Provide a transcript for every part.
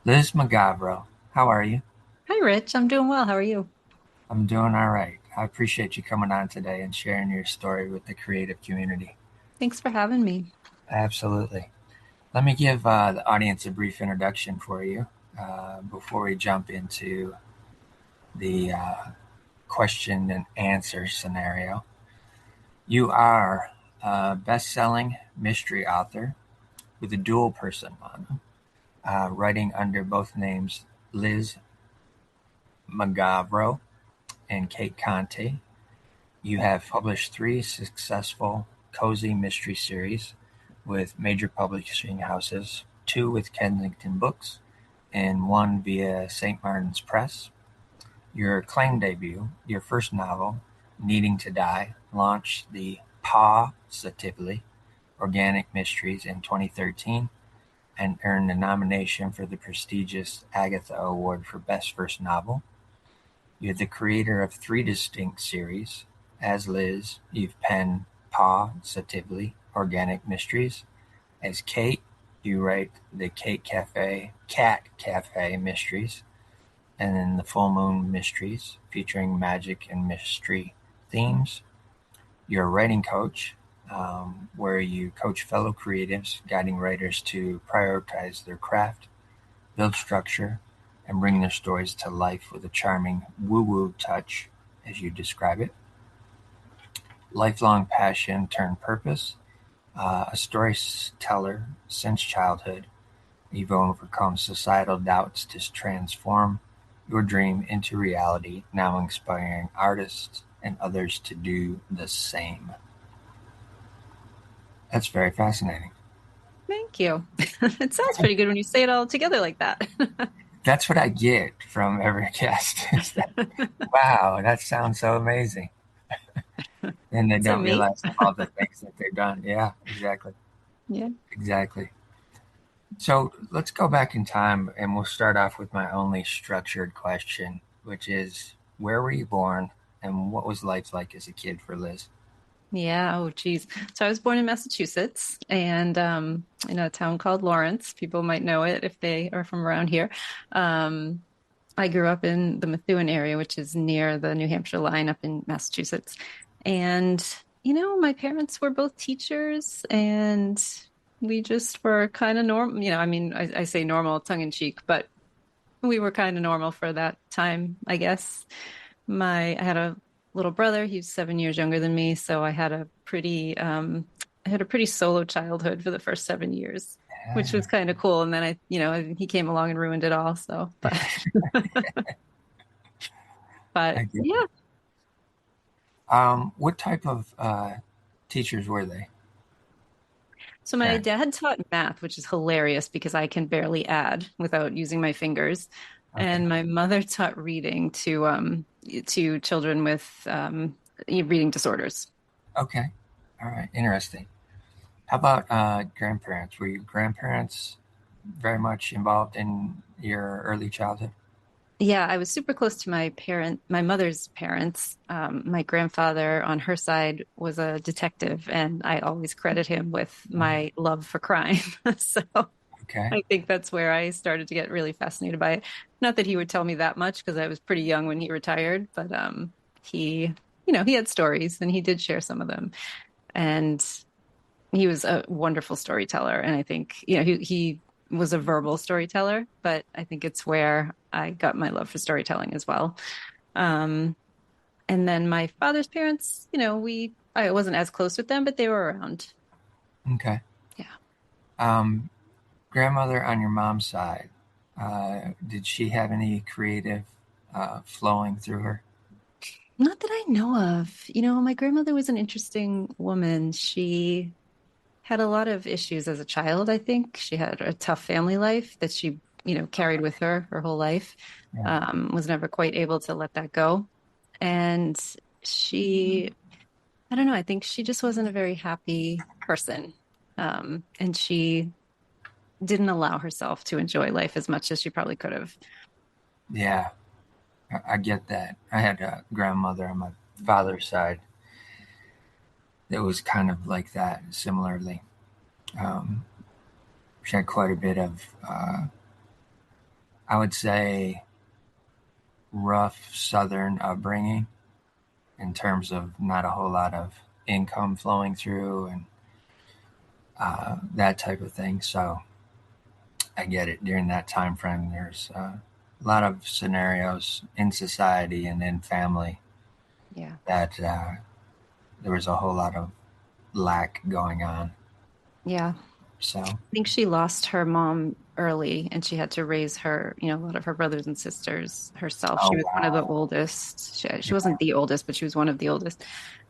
Liz Mugavero, how are you? Hi, Rich. I'm doing well. How are you? I'm doing all right. I appreciate you coming on today and sharing your story with the creative community. Thanks for having me. Absolutely. Let me give the audience a brief introduction for you before we jump into the question and answer scenario. You are a best-selling mystery author with a dual persona, writing under both names Liz Mugavero and Cate Conte. You have published three successful cozy mystery series with major publishing houses, two with Kensington Books, and one via St. Martin's Press. Your acclaimed debut, your first novel, Needing to Die, launched the Pawsitively Organic Mysteries in 2013 and earned a nomination for the prestigious Agatha Award for Best First Novel. You're the creator of three distinct series. As Liz, you've penned Positively Organic Mysteries. As Cate, you write the Cat Cafe Mysteries, and then the Full Moon Mysteries, featuring magic and mystery themes. You're a writing coach, where you coach fellow creatives, guiding writers to prioritize their craft, build structure, and bring their stories to life with a charming woo-woo touch, as you describe it. Lifelong passion turned purpose. A storyteller since childhood, you've overcome societal doubts to transform your dream into reality, now inspiring artists and others to do the same. That's very fascinating. Thank you. It sounds pretty good when you say it all together like that. That's what I get from every guest is that, wow, that sounds so amazing. And they Is it don't me? realize all the things that they've done. Yeah, exactly. Yeah. Exactly. So let's go back in time and we'll start off with my only structured question, which is where were you born and what was life like as a kid for Liz? Yeah. Oh, geez. So I was born in Massachusetts and in a town called Lawrence. People might know it if they are from around here. Um, I grew up in the Methuen area, which is near the New Hampshire line up in Massachusetts. And, my parents were both teachers and we just were kind of normal. I mean, I say normal tongue in cheek, but we were kind of normal for that time, I guess. I had a little brother. He's 7 years younger than me, so I had a pretty solo childhood for the first 7 years, which was kind of cool. And then he came along and ruined it all. So, but I get yeah. it. What type of teachers were they? So my Parents. dad taught math, which is hilarious because I can barely add without using my fingers. Okay. And my mother taught reading to children with reading disorders. Okay. All right. Interesting. How about grandparents? Were your grandparents very much involved in your early childhood? Yeah, I was super close to my mother's parents. My grandfather on her side was a detective, and I always credit him with my love for crime. So Okay. I think that's where I started to get really fascinated by it. Not that he would tell me that much because I was pretty young when he retired, but he, he had stories and he did share some of them. And he was a wonderful storyteller. And I think, he was a verbal storyteller, but I think it's where I got my love for storytelling as well. Um, and then my father's parents, I wasn't as close with them, but they were around. Okay. Yeah. Um, Grandmother on your mom's side, did she have any creative flowing through her? Not that I know of. My grandmother was an interesting woman. She had a lot of issues as a child, I think. She had a tough family life that she, carried with her whole life. Yeah. Was never quite able to let that go. And she, I don't know, I think she just wasn't a very happy person. And she didn't allow herself to enjoy life as much as she probably could have. Yeah. I get that. I had a grandmother on my father's side that was kind of like that, similarly. Um, she had quite a bit of I would say rough Southern upbringing in terms of not a whole lot of income flowing through and that type of thing. So I get it. During that time frame, there's a lot of scenarios in society and in family Yeah. that there was a whole lot of lack going on. Yeah. So, I think she lost her mom early and she had to raise her, a lot of her brothers and sisters herself. oh She was one of the wow, oldest. She yeah, wasn't the oldest, but she was one of the oldest.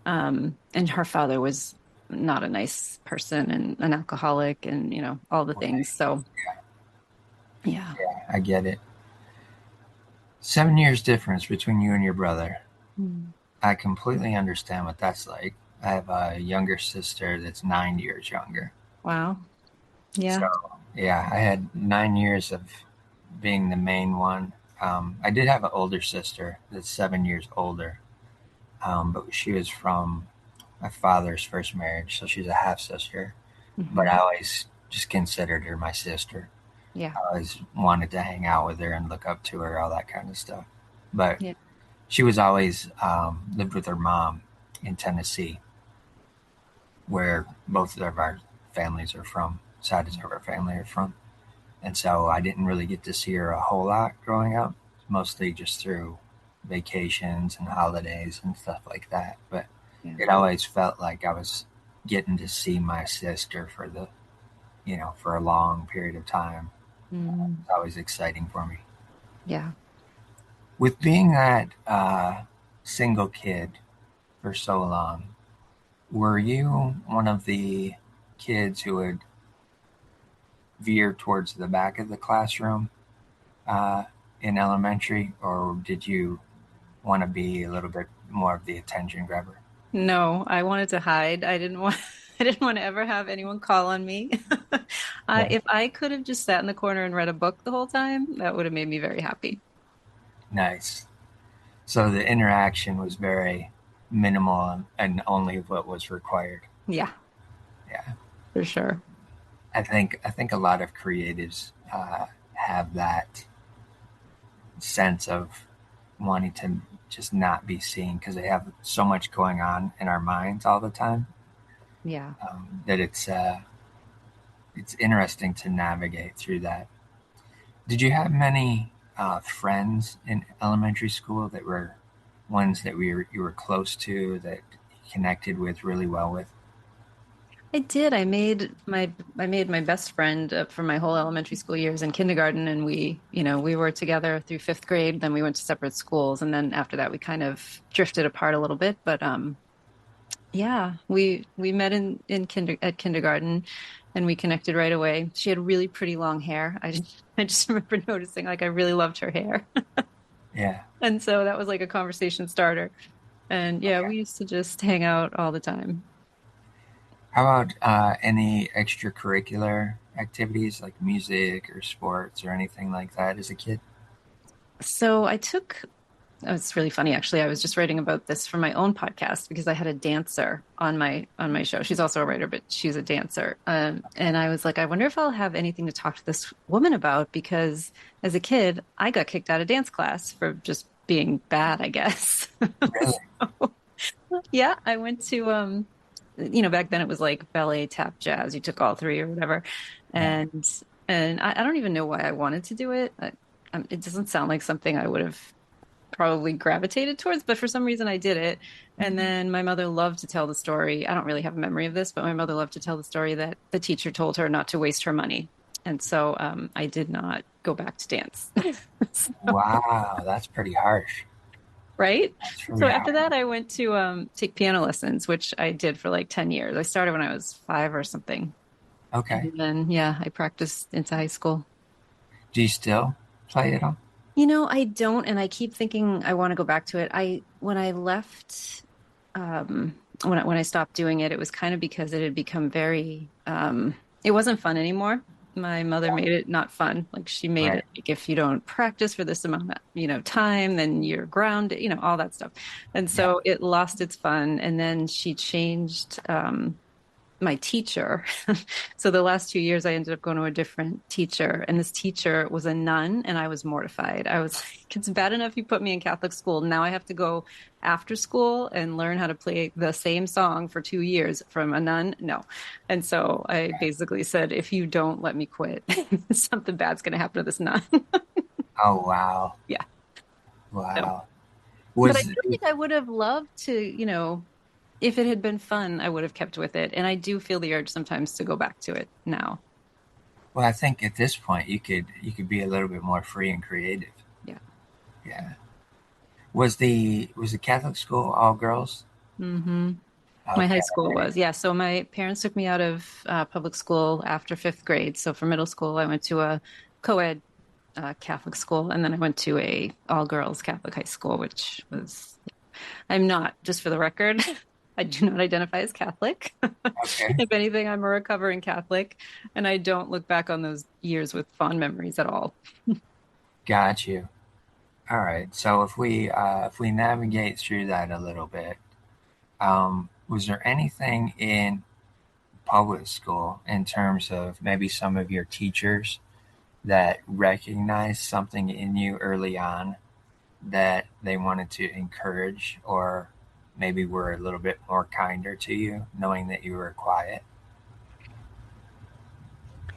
And her father was not a nice person and an alcoholic and, all the things. right, So, yeah. yeah, I get it. 7 years difference between you and your brother. Mm. I completely understand what that's like. I have a younger sister that's 9 years younger. Wow. So, Yeah. yeah, I had 9 years of being the main one. I did have an older sister that's 7 years older, but she was from my father's first marriage, so she's a half sister. But Hmm. I always just considered her my sister. Yeah. I always wanted to hang out with her and look up to her, all that kind of stuff. But Yeah. she was always lived with her mom in Tennessee, where both of our families are from, sides of our family are from. And so I didn't really get to see her a whole lot growing up, mostly just through vacations and holidays and stuff like that. But Yeah. it always felt like I was getting to see my sister for a long period of time. Mm. It's always exciting for me. Yeah. With being that single kid for so long, were you one of the kids who would veer towards the back of the classroom uh, in elementary, or did you want to be a little bit more of the attention grabber? No, I wanted to hide. I didn't want I didn't want to ever have anyone call on me. Yeah, If I could have just sat in the corner and read a book the whole time, that would have made me very happy. nice. So the interaction was very minimal and only what was required. Yeah, Yeah, for sure. I think a lot of creatives have that sense of wanting to just not be seen because they have so much going on in our minds all the time Yeah. that it's interesting to navigate through that. Did you have many friends in elementary school that were ones that you were close to that you connected with really well with? I did. I made my best friend for my whole elementary school years in kindergarten, and we were together through fifth grade. Then we went to separate schools, and then after that, we kind of drifted apart a little bit. But yeah, we met in kindergarten, and we connected right away. She had really pretty long hair. I just remember noticing like I really loved her hair, Yeah. and so that was like a conversation starter. And yeah, Okay. we used to just hang out all the time. How about any extracurricular activities like music or sports or anything like that as a kid? So I took Oh, it's really funny, actually. I was just writing about this for my own podcast because I had a dancer on my show. She's also a writer, but she's a dancer. And I was like, I wonder if I'll have anything to talk to this woman about because as a kid, I got kicked out of dance class for just being bad, I guess. Really? So, yeah, I went to back then it was like ballet, tap, jazz. You took all three or whatever, Yeah. and I don't even know why I wanted to do it. It doesn't sound like something I would have probably gravitated towards, but for some reason I did it. And then my mother loved to tell the story. I don't really have a memory of this, but my mother loved to tell the story that the teacher told her not to waste her money. And so I did not go back to dance. So, Wow, that's pretty harsh. right? That's So really after harsh. that, I went to take piano lessons, which I did for like 10 years. I started when I was five or something. Okay. And then, yeah, I practiced into high school. Do you still play it all? I don't, and I keep thinking I want to go back to it. When I left, when I stopped doing it, it was kind of because it had become it wasn't fun anymore. My mother made it not fun. Like she made Right. it like if you don't practice for this amount of, time, then you're grounded, all that stuff. And Yeah. so it lost its fun. And then she changed my teacher. So the last 2 years, I ended up going to a different teacher, and this teacher was a nun, and I was mortified. I was like, it's bad enough you put me in Catholic school. Now I have to go after school and learn how to play the same song for 2 years from a nun. No. And so I basically said, if you don't let me quit, something bad's going to happen to this nun. Oh, wow. Yeah. So, Wow. but I Was, do think I would have loved to, if it had been fun, I would have kept with it. And I do feel the urge sometimes to go back to it now. well, I think at this point you could be a little bit more free and creative. Yeah. Yeah. Was the Catholic school all girls? Hmm. My high Okay. school was, yeah. So my parents took me out of public school after fifth grade. So for middle school, I went to a co-ed Catholic school, and then I went to a all-girls Catholic high school, which was, I'm not, just for the record, I do not identify as Catholic. Okay. If anything, I'm a recovering Catholic, and I don't look back on those years with fond memories at all. Got you. All right. So if we navigate through that a little bit, was there anything in public school in terms of maybe some of your teachers that recognized something in you early on that they wanted to encourage, or maybe were a little bit more kinder to you, knowing that you were quiet?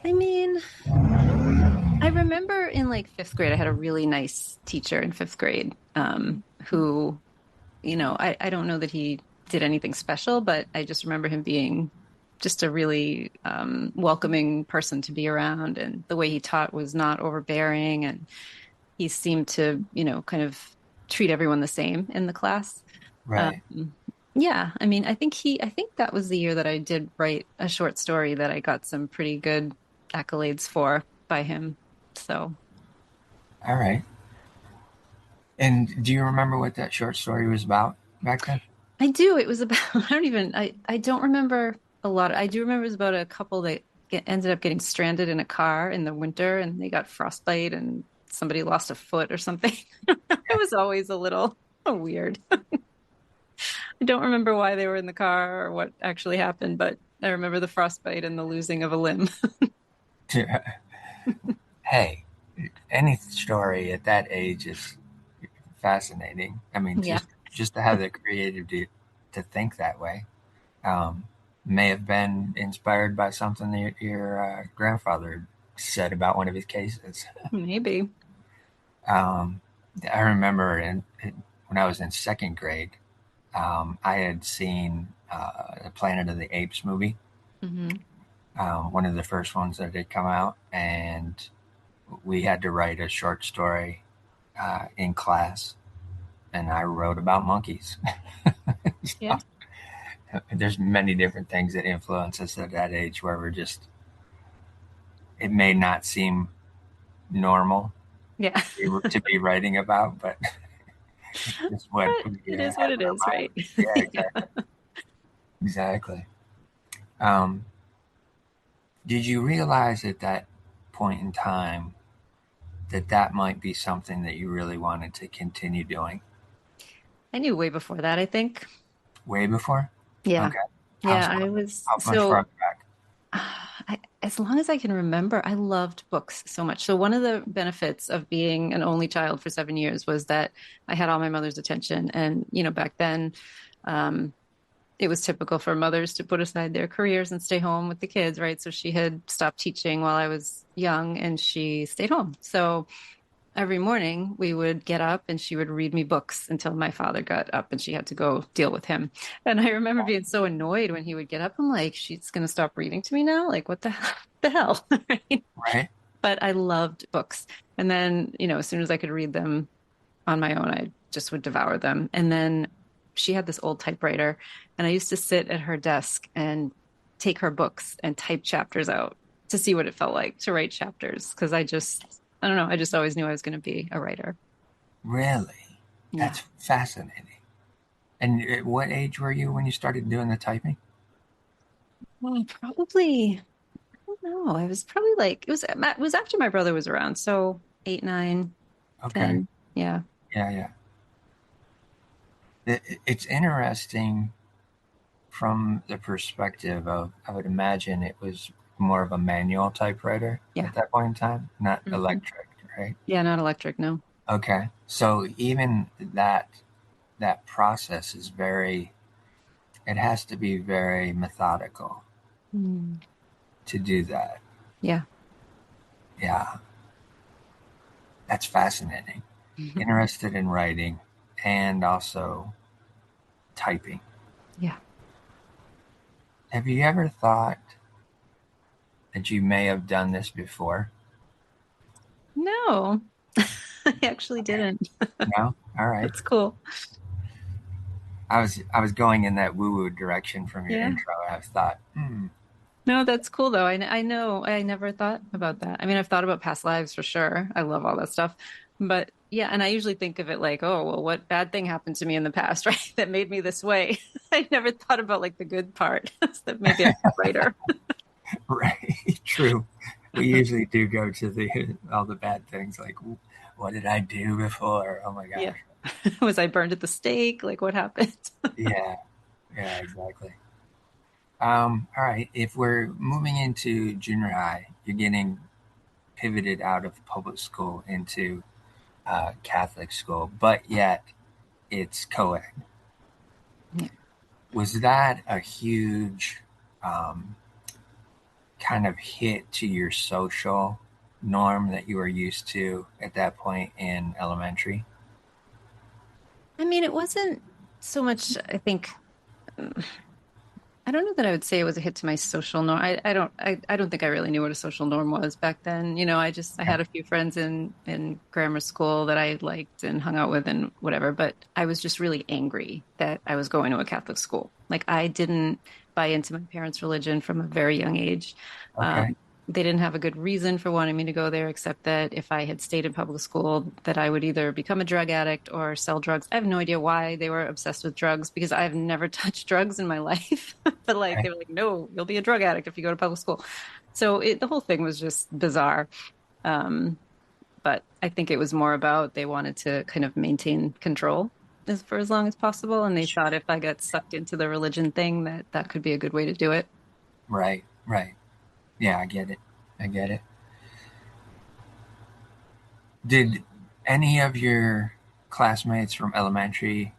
I mean, I remember in like fifth grade, I had a really nice teacher in fifth grade, who, I don't know that he did anything special, but I just remember him being just a really welcoming person to be around. And the way he taught was not overbearing. And he seemed to, kind of treat everyone the same in the class. Um, Right. yeah, I mean, I think that was the year that I did write a short story that I got some pretty good accolades for by him. So. All right. And do you remember what that short story was about back then? I do. It was about, I don't remember a lot. I do remember it was about a couple that ended up getting stranded in a car in the winter and they got frostbite and somebody lost a foot or something. It was always a little weird. I don't remember why they were in the car or what actually happened, but I remember the frostbite and the losing of a limb. Hey, any story at that age is fascinating. I mean, Yeah. just to have the creativity to think that way. Um, may have been inspired by something that your grandfather said about one of his cases. Maybe. Um, I remember when I was in second grade, I had seen the Planet of the Apes movie, Hmm. one of the first ones that had come out, and we had to write a short story in class, and I wrote about monkeys. Yeah. So, there's many different things that influence us at that age where we're just, it may not seem normal Yeah. to be writing about, but it's just what But we it is what have it in our is, right? mind. Yeah, Yeah. exactly. Exactly. Um, did you realize at that point in time that that might be something that you really wanted to continue doing I knew way before that, I think. way before? Yeah. Okay. How Yeah, far? I was How much so farther back? as long as I can remember, I loved books so much. So one of the benefits of being an only child for 7 years was that I had all my mother's attention. And, back then, um, it was typical for mothers to put aside their careers and stay home with the kids, right? So she had stopped teaching while I was young and she stayed home. So every morning we would get up and she would read me books until my father got up and she had to go deal with him. And I remember being so annoyed when he would get up. I'm like, she's going to stop reading to me now? Like, what the hell? Right? Right? But I loved books. And then, as soon as I could read them on my own, I just would devour them. And then she had this old typewriter, and I used to sit at her desk and take her books and type chapters out to see what it felt like to write chapters. Because I don't know, I just always knew I was going to be a writer. Really? Yeah. That's fascinating. And at what age were you when you started doing the typing? Well, probably, I don't know. I was probably like, it was after my brother was around. So 8, 9, Okay. 10. Yeah. Yeah, yeah. It's interesting from the perspective of, I would imagine it was more of a manual typewriter Yeah. at that point in time, not Hmm. electric, right? Yeah, not electric, no. Okay. So even that process is very, it has to be very methodical Mm. to do that. Yeah. Yeah, that's fascinating. Interested in writing and also typing. Yeah. Have you ever thought that you may have done this before? No, I actually didn't. No? All right. That's cool. I was going in that woo-woo direction from your Yeah. intro. I thought, No, that's cool though. I know I never thought about that. I mean, I've thought about past lives for sure. I love all that stuff. But yeah, and I usually think of it like, oh, well, what bad thing happened to me in the past, right? That made me this way. I never thought about like the good part. That maybe I'm a writer. right, true. We usually do go to the all the bad things like, what did I do before? Oh my Yeah. gosh. Was I burned at the stake? Like what happened? Yeah, yeah, exactly. All right. If we're moving into junior high, you're getting pivoted out of public school into Catholic school, but yet it's co-ed. Yeah. Was that a huge um, kind of hit to your social norm that you were used to at that point in elementary? I mean, it wasn't so much, I think. I don't know that I would say it was a hit to my social norm. I don't think I really knew what a social norm was back then. I Okay. had a few friends in grammar school that I liked and hung out with and whatever, but I was just really angry that I was going to a Catholic school. Like I didn't buy into my parents' religion from a very young age. Okay. They didn't have a good reason for wanting me to go there, except that if I had stayed in public school, that I would either become a drug addict or sell drugs. I have no idea why they were obsessed with drugs because I've never touched drugs in my life. But like they Okay. were like, no, you'll be a drug addict if you go to public school. So the whole thing was just bizarre. Um, but I think it was more about they wanted to kind of maintain control for as long as possible, and they thought if I got sucked into the religion thing, that that could be a good way to do it. Right. Right. Yeah, I get it. I get it. Did any of your classmates from elementary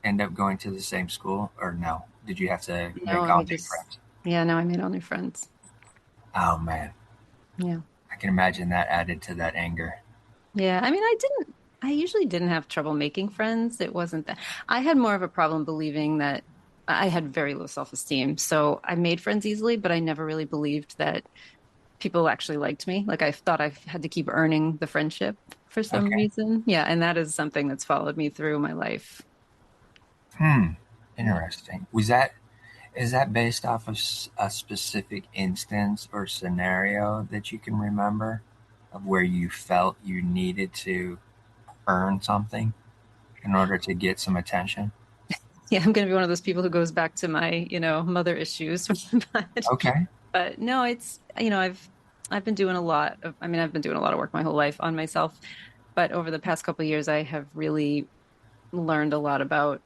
end up going to the same school or no? Did you have to No, make all I new just, friends? yeah, no, I made all new friends. Oh man, Yeah. I can imagine that added to that anger. Yeah. I mean, I usually didn't have trouble making friends. It wasn't that I had more of a problem believing that I had very low self-esteem. So I made friends easily, but I never really believed that people actually liked me. Like I thought I had to keep earning the friendship for some Okay. reason. Yeah. And that is something that's followed me through my life. Hmm. Yeah. Interesting. Was that is that based off of a specific instance or scenario that you can remember of where you felt you needed to earn something in order to get some attention? Yeah. I'm going to be one of those people who goes back to my, mother issues. But Okay. But no, I've been doing a lot of I mean, I've been doing a lot of work my whole life on myself, but over the past couple of years I have really learned a lot about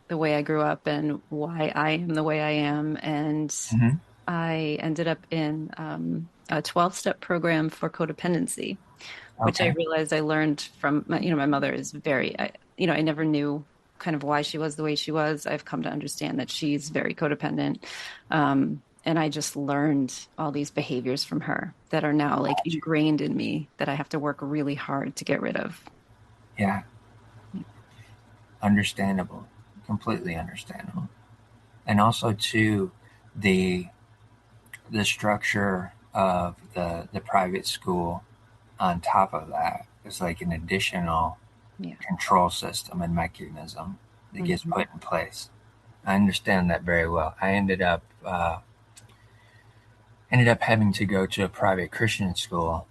the way I grew up and why I am the way I am. And Hmm. I ended up in a 12-step program for codependency, which I Okay. realized I learned from my mother is I never knew kind of why she was the way she was. I've come to understand that she's very codependent. And I just learned all these behaviors from her that are now like Gotcha. ingrained in me that I have to work really hard to get rid of. Yeah. Understandable. Completely understandable. And also too, the the structure of the private school on top of that is like an additional Yeah. control system and mechanism that gets Hmm. put in place. I understand that very well. I ended up having to go to a private Christian school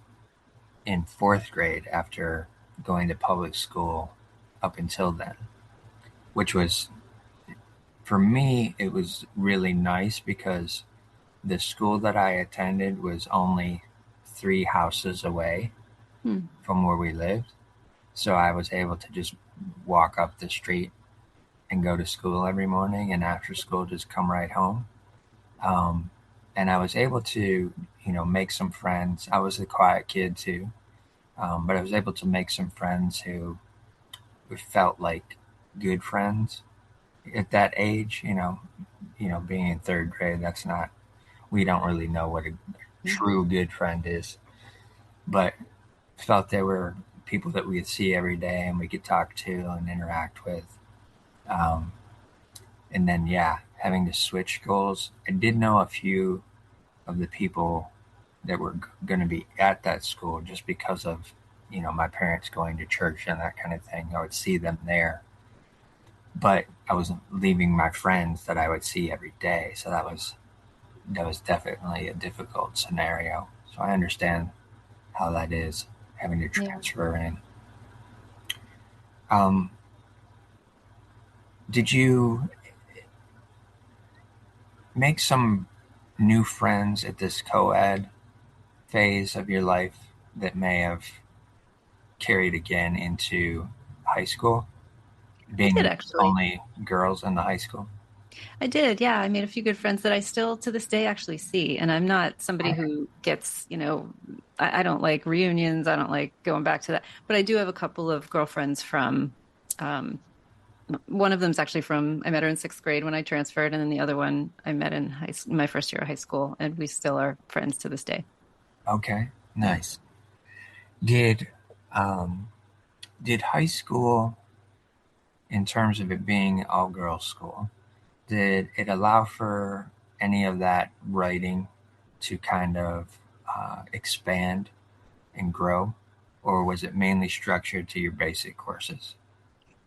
in fourth grade after going to public school up until then, which was for me it was really nice because the school that I attended was only 3 houses away from where we lived. So I was able to just walk up the street and go to school every morning, and after school just come right home. Um, and I was able to, make some friends. I was a quiet kid too, but I was able to make some friends who felt like good friends at that age. Being in third grade, that's not. We don't really know what a true good friend is, but felt they were people that we could see every day and we could talk to and interact with. Um, and then, yeah, having to switch schools. I did know a few of the people that were going to be at that school just because of, my parents going to church and that kind of thing. I would see them there, but I was leaving my friends that I would see every day. So that was definitely a difficult scenario. So I understand how that is having to Yeah. transfer in. Um, did you make some new friends at this co-ed phase of your life that may have carried again into high school, I did being actually. only girls in the high school? I did. Yeah. I made a few good friends that I still to this day actually see. And I'm not somebody Right. who gets, I don't like reunions. I don't like going back to that. But I do have a couple of girlfriends from, um, one of them's actually from, I met her in sixth grade when I transferred. And then the other one I met in my first year of high school. And we still are friends to this day. Okay. Yeah. Nice. Did um, did high school, in terms of it being all girls school, did it allow for any of that writing to kind of expand and grow, or was it mainly structured to your basic courses?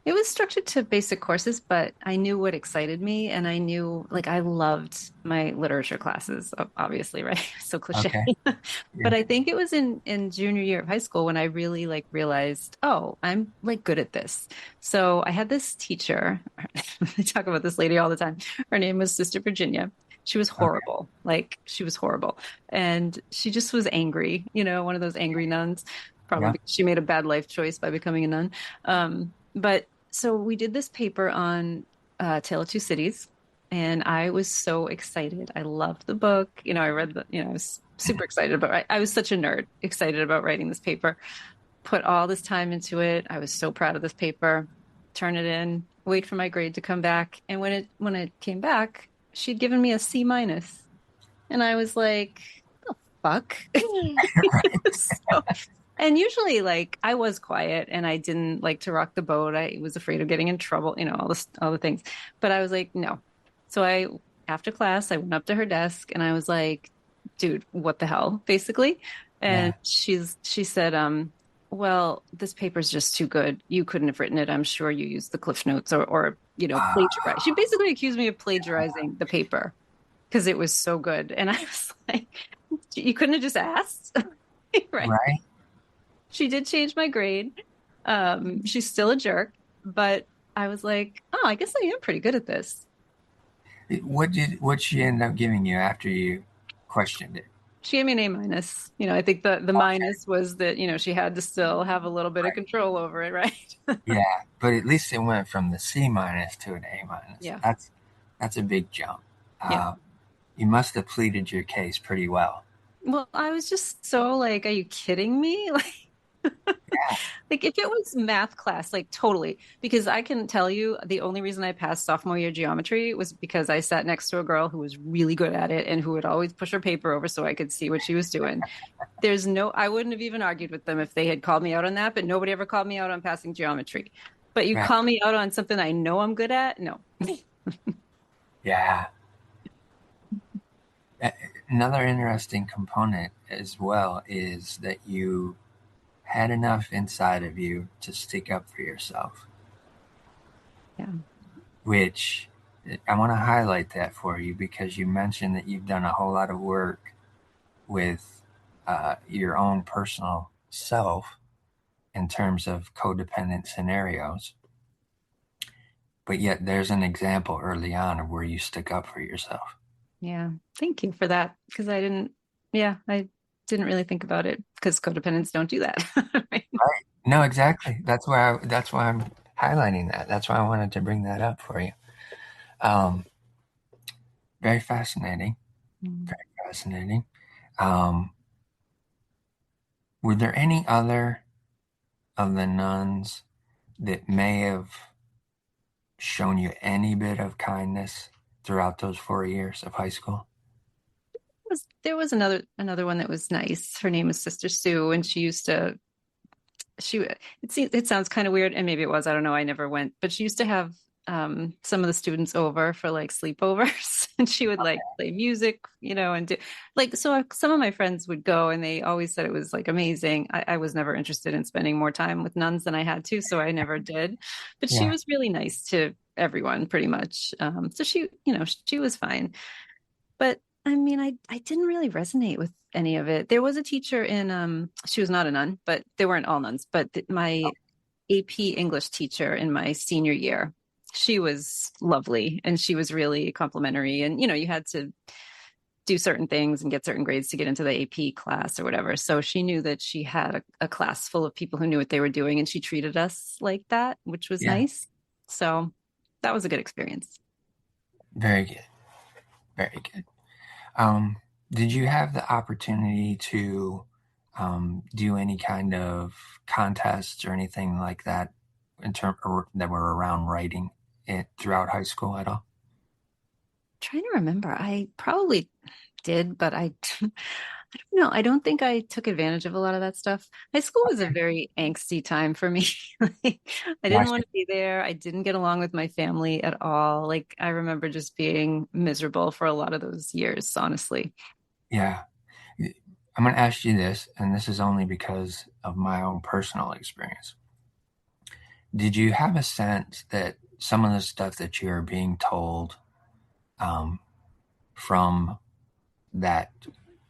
It was structured to basic courses, but I knew what excited me, and I knew like I loved my literature classes, obviously, right? So cliche. Okay. But Yeah. I think it was in junior year of high school when I really like realized, oh, I'm like good at this. So I had this teacher. I talk about this lady all the time. Her name was Sister Virginia. She was Okay. horrible. Like she was horrible. And she just was angry, one of those angry nuns, probably Yeah. because she made a bad life choice by becoming a nun. But so we did this paper on Tale of Two Cities, and I was so excited. I loved the book. I read I was super excited about it. I was such a nerd, excited about writing this paper, put all this time into it. I was so proud of this paper, turn it in, wait for my grade to come back. And when it came back, she'd given me a C minus. And I was like, the fuck? It was so and usually, like, I was quiet and I didn't like to rock the boat. I was afraid of getting in trouble, all the things. But I was like, no. So after class, I went up to her desk and I was like, dude, what the hell, basically. And Yeah. she said, well, this paper's just too good. You couldn't have written it. I'm sure you used the Cliff Notes or plagiarize. She basically accused me of plagiarizing the paper because it was so good. And I was like, you couldn't have just asked, right? Right. She did change my grade. She's still a jerk, but I was like, oh, I guess I am pretty good at this. What she end up giving you after you questioned it? She gave me an A minus. I think the Okay. minus was that, she had to still have a little bit of Right. control over it, right? Yeah, but at least it went from the C minus to an A minus. Yeah. That's a big jump. Yeah. Uh, you must have pleaded your case pretty well. Well, I was just so like, are you kidding me? Yeah. Like if it was math class, like totally, because I can tell you the only reason I passed sophomore year geometry was because I sat next to a girl who was really good at it and who would always push her paper over so I could see what she was doing. I wouldn't have even argued with them if they had called me out on that, but nobody ever called me out on passing geometry. But you Right. call me out on something I know I'm good at? No. Yeah. A- Another interesting component as well is that you had enough inside of you to stick up for yourself, Yeah. which I want to highlight that for you because you mentioned that you've done a whole lot of work with your own personal self in terms of codependent scenarios. But yet, there's an example early on of where you stick up for yourself. Yeah. Thank you for that. Because I didn't really think about it because codependents don't do that. Right? No, exactly. That's why I'm highlighting that. That's why I wanted to bring that up for you. Um, very fascinating. Mm. Very fascinating. Um, were there any other of the nuns that may have shown you any bit of kindness throughout those 4 years of high school? There was another one that was nice. Her name is Sister Sue, and she used to she it sounds kind of weird, and maybe it was, I don't know, I never went, but she used to have some of the students over for like sleepovers and she would like play music, and do like, so some of my friends would go and they always said it was like amazing. I was never interested in spending more time with nuns than I had to, so I never did, but she Yeah, was really nice to everyone pretty much. So she was fine. But I mean, I didn't really resonate with any of it. There was a teacher in she was not a nun, but they weren't all nuns, but my AP English teacher in my senior year, she was lovely and she was really complimentary, and you had to do certain things and get certain grades to get into the AP class or whatever. So she knew that she had a class full of people who knew what they were doing, and she treated us like that, which was yeah, nice. So that was a good experience. very good, very good. Um, did you have the opportunity to do any kind of contests or anything like that in term or that were around writing it throughout high school at all? Trying to remember. I probably did, but I don't know. I don't think I took advantage of a lot of that stuff. High school was a very angsty time for me. Like, I didn't want Gotcha. to be there. I didn't get along with my family at all. Like, I remember just being miserable for a lot of those years, honestly. Yeah. I'm going to ask you this, and this is only because of my own personal experience. Did you have a sense that some of the stuff that you are being told um, from that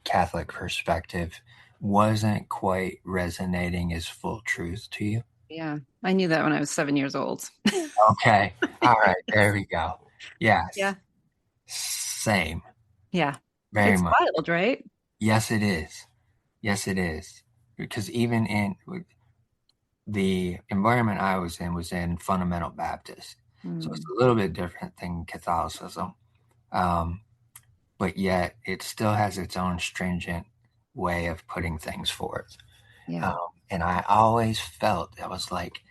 Catholic perspective wasn't quite resonating as full truth to you? Yeah, I knew that when I was 7 years old. Okay. All right. There we go. Yes. Yeah. Same. Yeah. Very It's much. wild, right? Yes, it is. Yes, it is. Because even in the environment I was in fundamental Baptist. So it's Mm, a little bit different than Catholicism. Um, but yet it still has its own stringent way of putting things forth. yeah. Um, and I always felt I was like,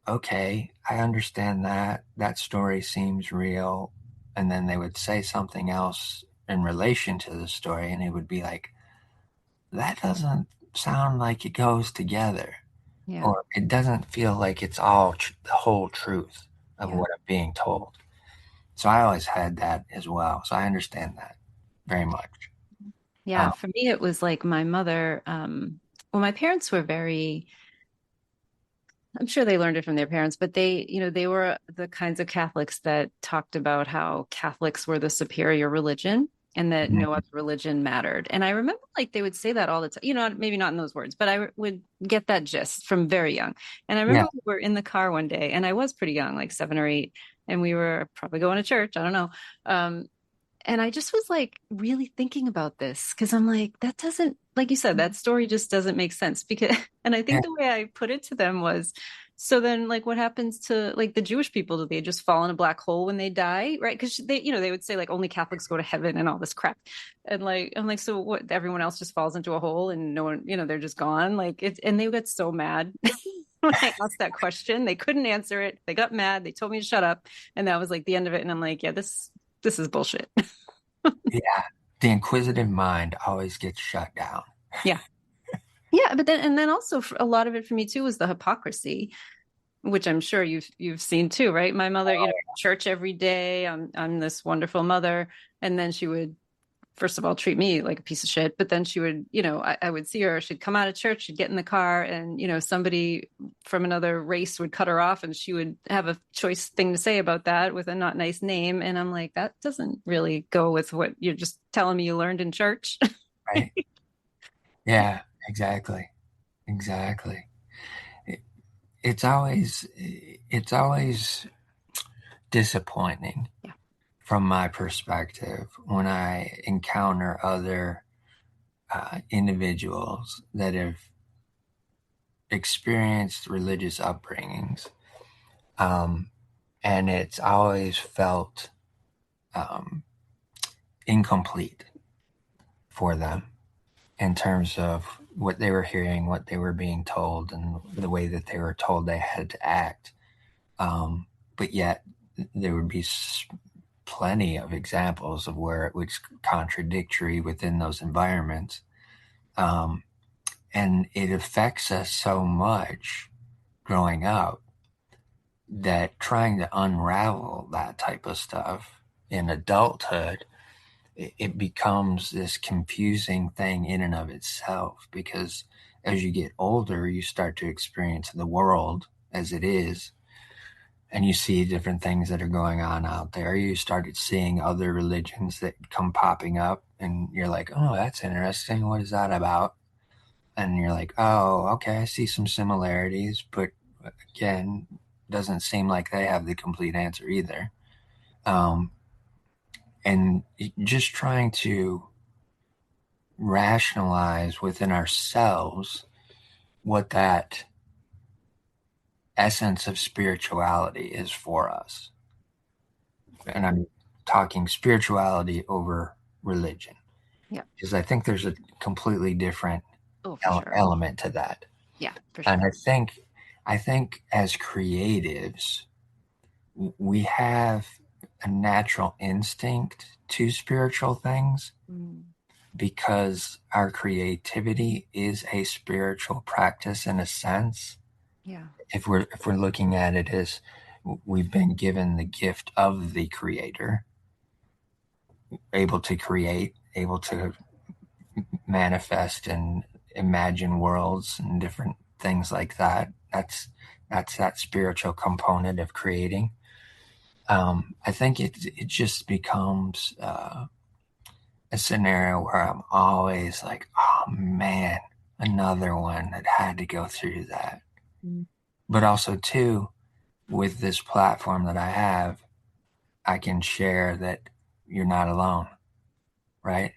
okay, I understand that. That story seems real. And then they would say something else in relation to the story, and it would be like, that doesn't sound like it goes together, Yeah. or it doesn't feel like it's all the whole truth of Yeah. what I'm being told. So I always had that as well. So I understand that very much. Yeah. Um, For me, it was like my mother, well, my parents were very, I'm sure they learned it from their parents, but they were the kinds of Catholics that talked about how Catholics were the superior religion and that no other religion mattered. And I remember like they would say that all the time, maybe not in those words, but I would get that gist from very young. And I yeah, remember we were in the car one day and I was pretty young, like 7 or 8, and we were probably going to church. I don't know. Um, and I just was like really thinking about this because I'm like, that doesn't, like you said, that story just doesn't make sense. Because, and I yeah, think the way I put it to them was, so then like what happens to like the Jewish people? Do they just fall in a black hole when they die? Right. Because they would say like only Catholics go to heaven and all this crap. And like, I'm like, so what? Everyone else just falls into a hole and no one, they're just gone. Like it, and they get so mad. When I asked that question, they couldn't answer it. They got mad. They told me to shut up. And that was like the end of it. And I'm like, yeah, this is bullshit. yeah. The inquisitive mind always gets shut down. Yeah. Yeah, but then also a lot of it for me too was the hypocrisy, which I'm sure you've seen too, right? My mother, church every day. I'm this wonderful mother, and then she would first of all treat me like a piece of shit, but then she would, I would see her. She'd come out of church, she'd get in the car, and somebody from another race would cut her off, and she would have a choice thing to say about that with a not nice name, and I'm like, that doesn't really go with what you're just telling me you learned in church. Right? Yeah, exactly. Exactly. It, it's always disappointing Yeah. from my perspective when I encounter other individuals that have experienced religious upbringings Um, and it's always felt um, incomplete for them in terms of what they were hearing, what they were being told, and the way that they were told they had to act. But yet, there would be plenty of examples of where it was contradictory within those environments. Um, and it affects us so much growing up that trying to unravel that type of stuff in adulthood, it becomes this confusing thing in and of itself, because as you get older, you start to experience the world as it is, and you see different things that are going on out there. You started seeing other religions that come popping up, and you're like, oh, that's interesting. What is that about? And you're like, oh, okay, I see some similarities, but again, doesn't seem like they have the complete answer either. Um, and just trying to rationalize within ourselves what that essence of spirituality is for us. And I'm talking spirituality over religion, Yeah. because I think there's a completely different Oh, for sure. element to that. Yeah, for And sure. I think as creatives, we have a natural instinct to spiritual things, Mm, because our creativity is a spiritual practice in a sense. yeah. If we're looking at it as we've been given the gift of the creator, able to create, able to manifest and imagine worlds and different things like that. That's that spiritual component of creating. I think it just becomes a scenario where I'm always like, oh man, another one that had to go through that. Mm, But also too, with this platform that I have, I can share that you're not alone, right?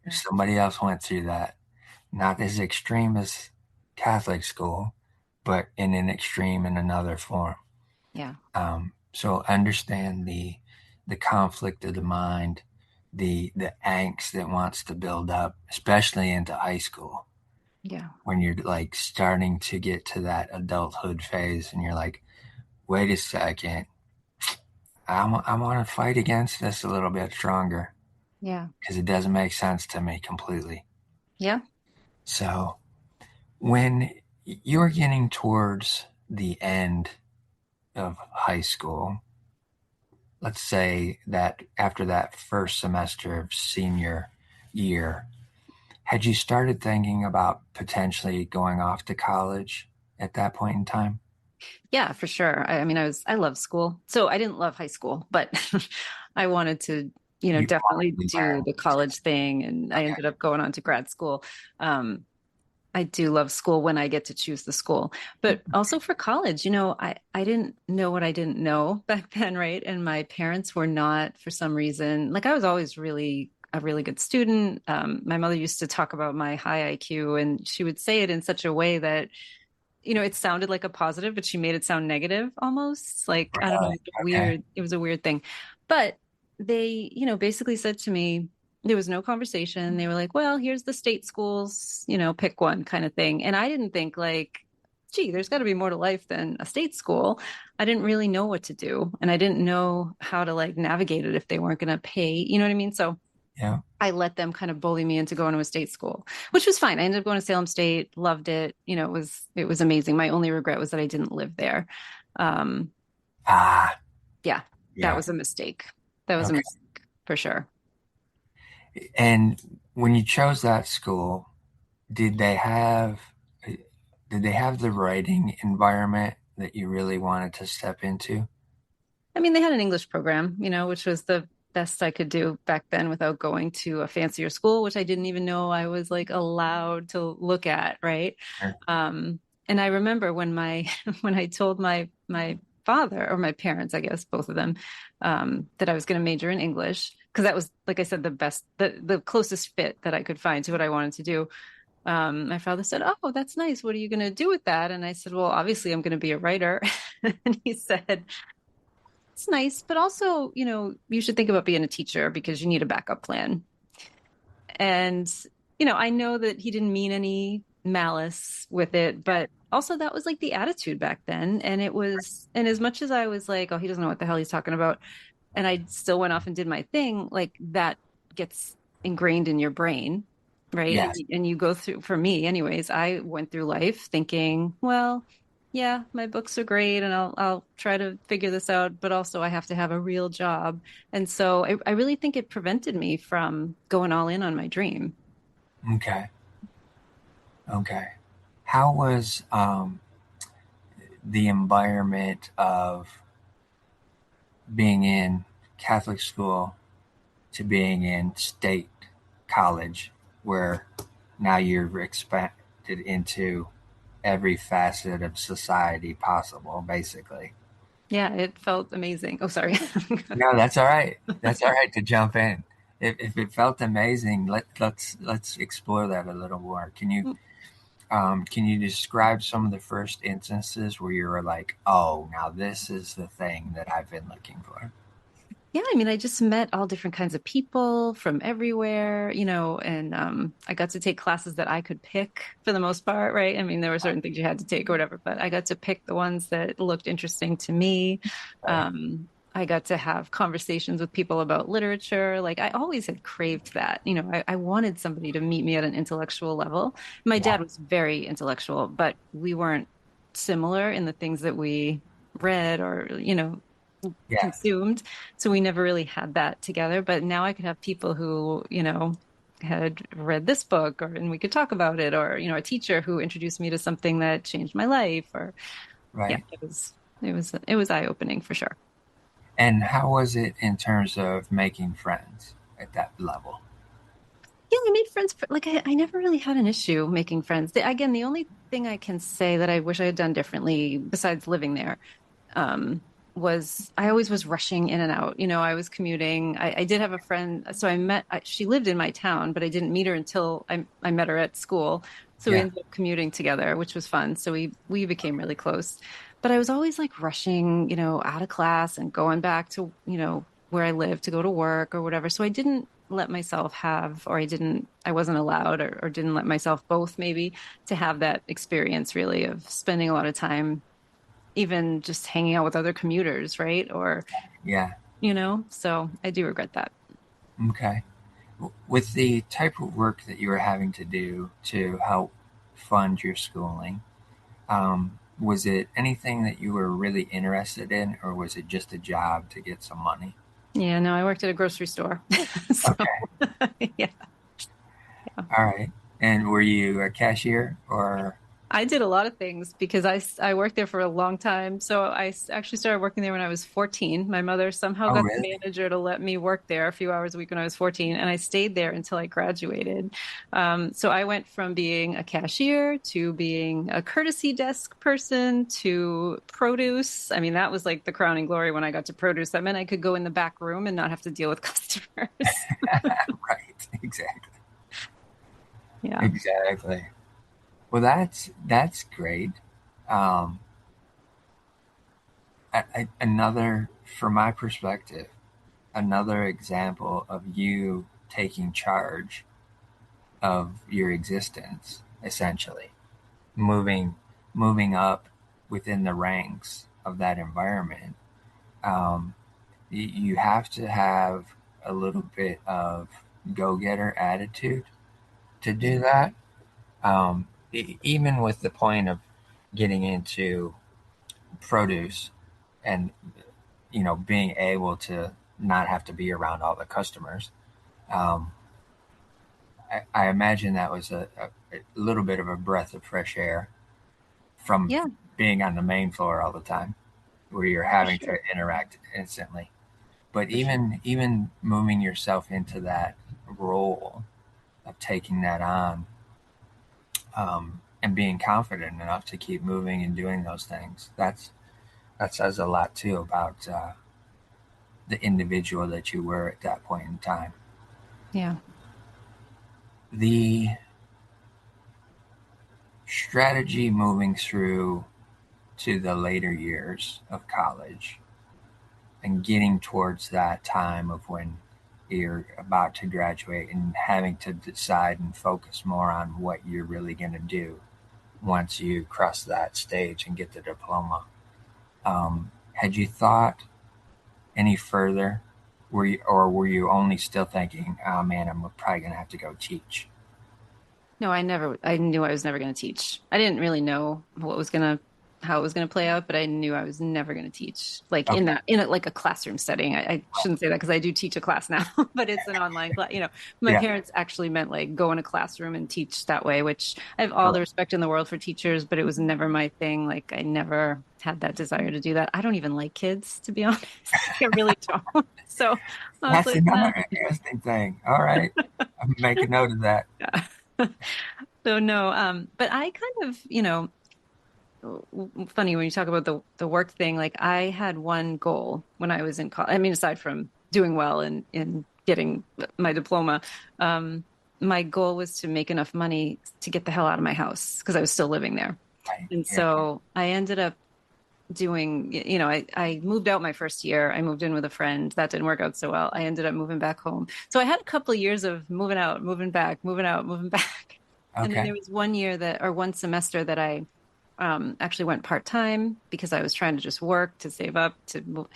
yeah. Somebody else went through that. Not as extreme as Catholic school, but in an extreme in another form. Yeah. So understand the conflict of the mind, the angst that wants to build up, especially into high school, Yeah. when you're like starting to get to that adulthood phase, and you're like, wait a second, I want to fight against this a little bit stronger, Yeah. because it doesn't make sense to me completely. Yeah. So when you're getting towards the end of high school, let's say that after that first semester of senior year, had you started thinking about potentially going off to college at that point in time? Yeah, for sure. I mean, I love school. So I didn't love high school, but I wanted to, You definitely probably do the college thing. And I ended up going on to grad school. Um, I do love school when I get to choose the school, but also for college, I didn't know what I didn't know back then, right? And my parents were not, for some reason, like I was always really a really good student. My mother used to talk about my high IQ, and she would say it in such a way that it sounded like a positive, but she made it sound negative almost. Like, I don't know, Really? Okay. it was a weird thing. But they, basically said to me, there was no conversation. They were like, well, here's the state schools, pick one kind of thing. And I didn't think like, gee, there's got to be more to life than a state school. I didn't really know what to do. And I didn't know how to like navigate it if they weren't going to pay, you know what I mean? So Yeah. I let them kind of bully me into going to a state school, which was fine. I ended up going to Salem State, loved it. It was amazing. My only regret was that I didn't live there. Um, Ah, yeah, that yeah. was a mistake. That was a Okay. mistake for sure. And when you chose that school, did they have did they have the writing environment that you really wanted to step into? I mean, they had an English program, which was the best I could do back then without going to a fancier school, which I didn't even know I was like allowed to look at, right? Or- Um, and I remember when when I told my father or my parents, I guess both of them, that I was going to major in English because that was, like I said, the best, the closest fit that I could find to what I wanted to do. My father said, "Oh, that's nice. What are you going to do with that?" And I said, "Well, obviously, I'm going to be a writer." And he said, "It's nice, but also, you should think about being a teacher because you need a backup plan." And, I know that he didn't mean any malice with it, but also that was like the attitude back then. And as much as I was like, oh, he doesn't know what the hell he's talking about, and I still went off and did my thing, like that gets ingrained in your brain, right? Yes, And you go through, for me, anyways, I went through life thinking, well, yeah, my books are great and I'll try to figure this out, but also I have to have a real job. And so I really think it prevented me from going all in on my dream. okay, okay. How was the environment of being in Catholic school to being in state college, where now you're expected into every facet of society possible, basically? Yeah, it felt amazing. Oh, sorry. No, that's all right. That's all right to jump in. If it felt amazing, let's explore that a little more. Can you describe some of the first instances where you were like, oh, now this is the thing that I've been looking for? Yeah, I mean, I just met all different kinds of people from everywhere, and I got to take classes that I could pick for the most part, right? I mean, there were certain things you had to take or whatever, but I got to pick the ones that looked interesting to me. Right, I got to have conversations with people about literature. Like I always had craved that. I wanted somebody to meet me at an intellectual level. My yeah, dad was very intellectual, but we weren't similar in the things that we read or, yeah, consumed. So we never really had that together. But now I could have people who, had read this book and we could talk about it, or, a teacher who introduced me to something that changed my life, or yeah, right. it was eye-opening for sure. And how was it in terms of making friends at that level? Yeah, I made friends. Like I never really had an issue making friends. Again, the only thing I can say that I wish I had done differently, besides living there, um, was I always was rushing in and out. I was commuting. I did have a friend, so she lived in my town, but I didn't meet her until I met her at school. So we Yeah, ended up commuting together, which was fun. So we became really close. But I was always like rushing, out of class and going back to, where I live to go to work or whatever. So I didn't let myself have, or I wasn't allowed or didn't let myself both maybe to have that experience really of spending a lot of time even just hanging out with other commuters, right? Or, yeah. so I do regret that. Okay. With the type of work that you were having to do to help fund your schooling, was it anything that you were really interested in, or was it just a job to get some money? Yeah, no, I worked at a grocery store. So, Okay. yeah. All right. And were you a cashier or? I did a lot of things because I worked there for a long time. So actually started working there when I was 14. My mother somehow Oh, got the really? manager to let me work there a few hours a week when I was 14, and I stayed there until I graduated. So I went from being a cashier to being a courtesy desk person to produce. I mean, that was like the crowning glory when I got to produce. That meant I could go in the back room and not have to deal with customers. Right. Exactly. Yeah. Exactly. Well, that's great. Um, another, from my perspective, another example of you taking charge of your existence, essentially moving moving up within the ranks of that environment. Um, you have to have a little bit of go-getter attitude to do that. Even with the point of getting into produce and being able to not have to be around all the customers. Um, I imagine that was a little bit of a breath of fresh air from Yeah, being on the main floor all the time, where you're for having sure. to interact instantly. But For sure. even moving yourself into that role of taking that on, and being confident enough to keep moving and doing those things, that says a lot too about the individual that you were at that point in time. Yeah. The strategy moving through to the later years of college and getting towards that time of when you're about to graduate and having to decide and focus more on what you're really going to do once you cross that stage and get the diploma. Had you thought any further? Were you only still thinking, oh man, I'm probably going to have to go teach? No, I knew I was never going to teach. I didn't really know how it was going to play out, but I knew I was never going to teach like Okay. like a classroom setting. I shouldn't say that because I do teach a class now, but it's an online class. My Yeah. parents actually meant like go in a classroom and teach that way, which I have all the Correct. respect in the world for teachers, but it was never my thing. Like I never had that desire to do that. I don't even like kids, to be honest. I really don't. So I was That's like, nah. another interesting thing. All right. I'm making note of that. Yeah. So no, but I kind of, funny when you talk about the work thing, like I had one goal when I was in college. I mean, aside from doing well and in getting my diploma, um, my goal was to make enough money to get the hell out of my house because I was still living there. Right. And Yeah. so I ended up doing, I moved out my first year. I moved in with a friend. That didn't work out so well. I ended up moving back home. So I had a couple of years of moving out, moving back, moving out, moving back. And then Okay. there was one year or one semester that I actually went part-time because I was trying to just work to save up to move.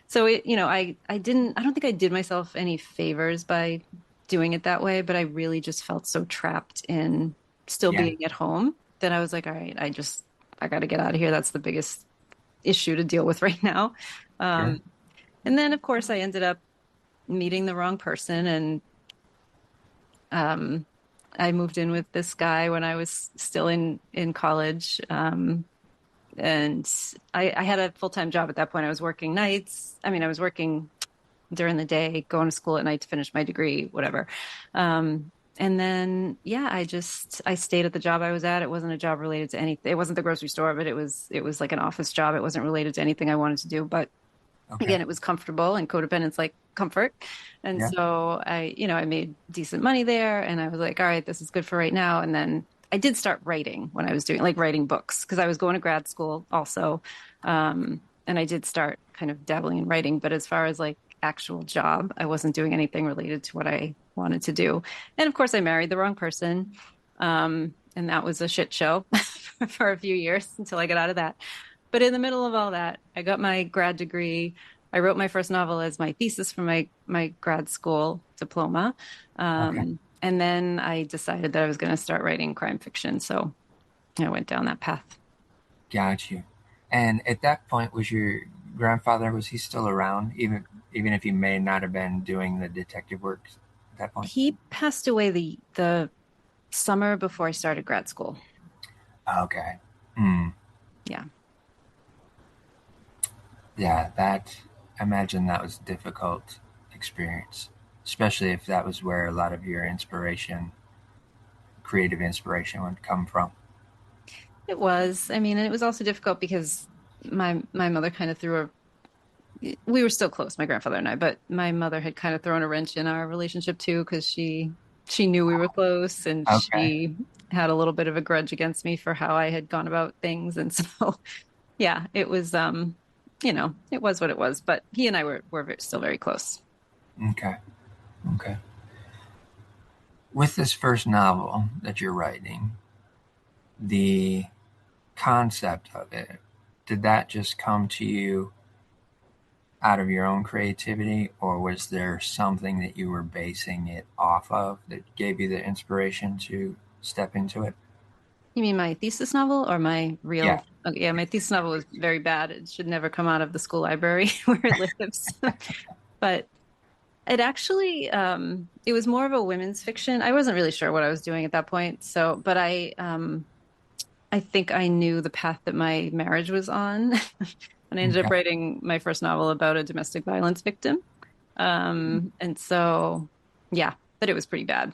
So I don't think I did myself any favors by doing it that way, but I really just felt so trapped in still Yeah. being at home that I was like, all right, I got to get out of here. That's the biggest issue to deal with right now. Um, Sure. and then of course I ended up meeting the wrong person and um, I moved in with this guy when I was still in college. And I had a full-time job at that point. I was working nights. I mean, I was working during the day, going to school at night to finish my degree, whatever. And then, yeah, I stayed at the job I was at. It wasn't a job related to anything. It wasn't the grocery store, but it was like an office job. It wasn't related to anything I wanted to do. But Okay. again, it was comfortable and codependence like comfort. And Yeah. so I made decent money there and I was like, all right, this is good for right now. And then I did start writing when I was doing like writing books because I was going to grad school also. And I did start kind of dabbling in writing, but as far as like actual job, I wasn't doing anything related to what I wanted to do. And of course, I married the wrong person. And that was a shit show for a few years until I got out of that. But in the middle of all that, I got my grad degree. I wrote my first novel as my thesis for my grad school diploma. Okay. And then I decided that I was going to start writing crime fiction. So I went down that path. Got you. And at that point, was your grandfather, was he still around, even if he may not have been doing the detective work at that point? He passed away the summer before I started grad school. Okay. Hmm. Yeah. Yeah, I imagine that was a difficult experience, especially if that was where a lot of your inspiration, creative inspiration, would come from. It was. I mean, and it was also difficult because my mother kind of threw a we were still close, my grandfather and I, but my mother had kind of thrown a wrench in our relationship too because she knew we were close and Okay. she had a little bit of a grudge against me for how I had gone about things. And so yeah, it was it was what it was, but he and I were still very close. Okay. Okay. With this first novel that you're writing, the concept of it, did that just come to you out of your own creativity, or was there something that you were basing it off of that gave you the inspiration to step into it? You mean my thesis novel or my Yeah. real? Okay, yeah, my thesis novel was very bad. It should never come out of the school library where it lives. But it actually it was more of a women's fiction. I wasn't really sure what I was doing at that point. So, but I think I knew the path that my marriage was on. And I ended up Okay. writing my first novel about a domestic violence victim. And so yeah, but it was pretty bad.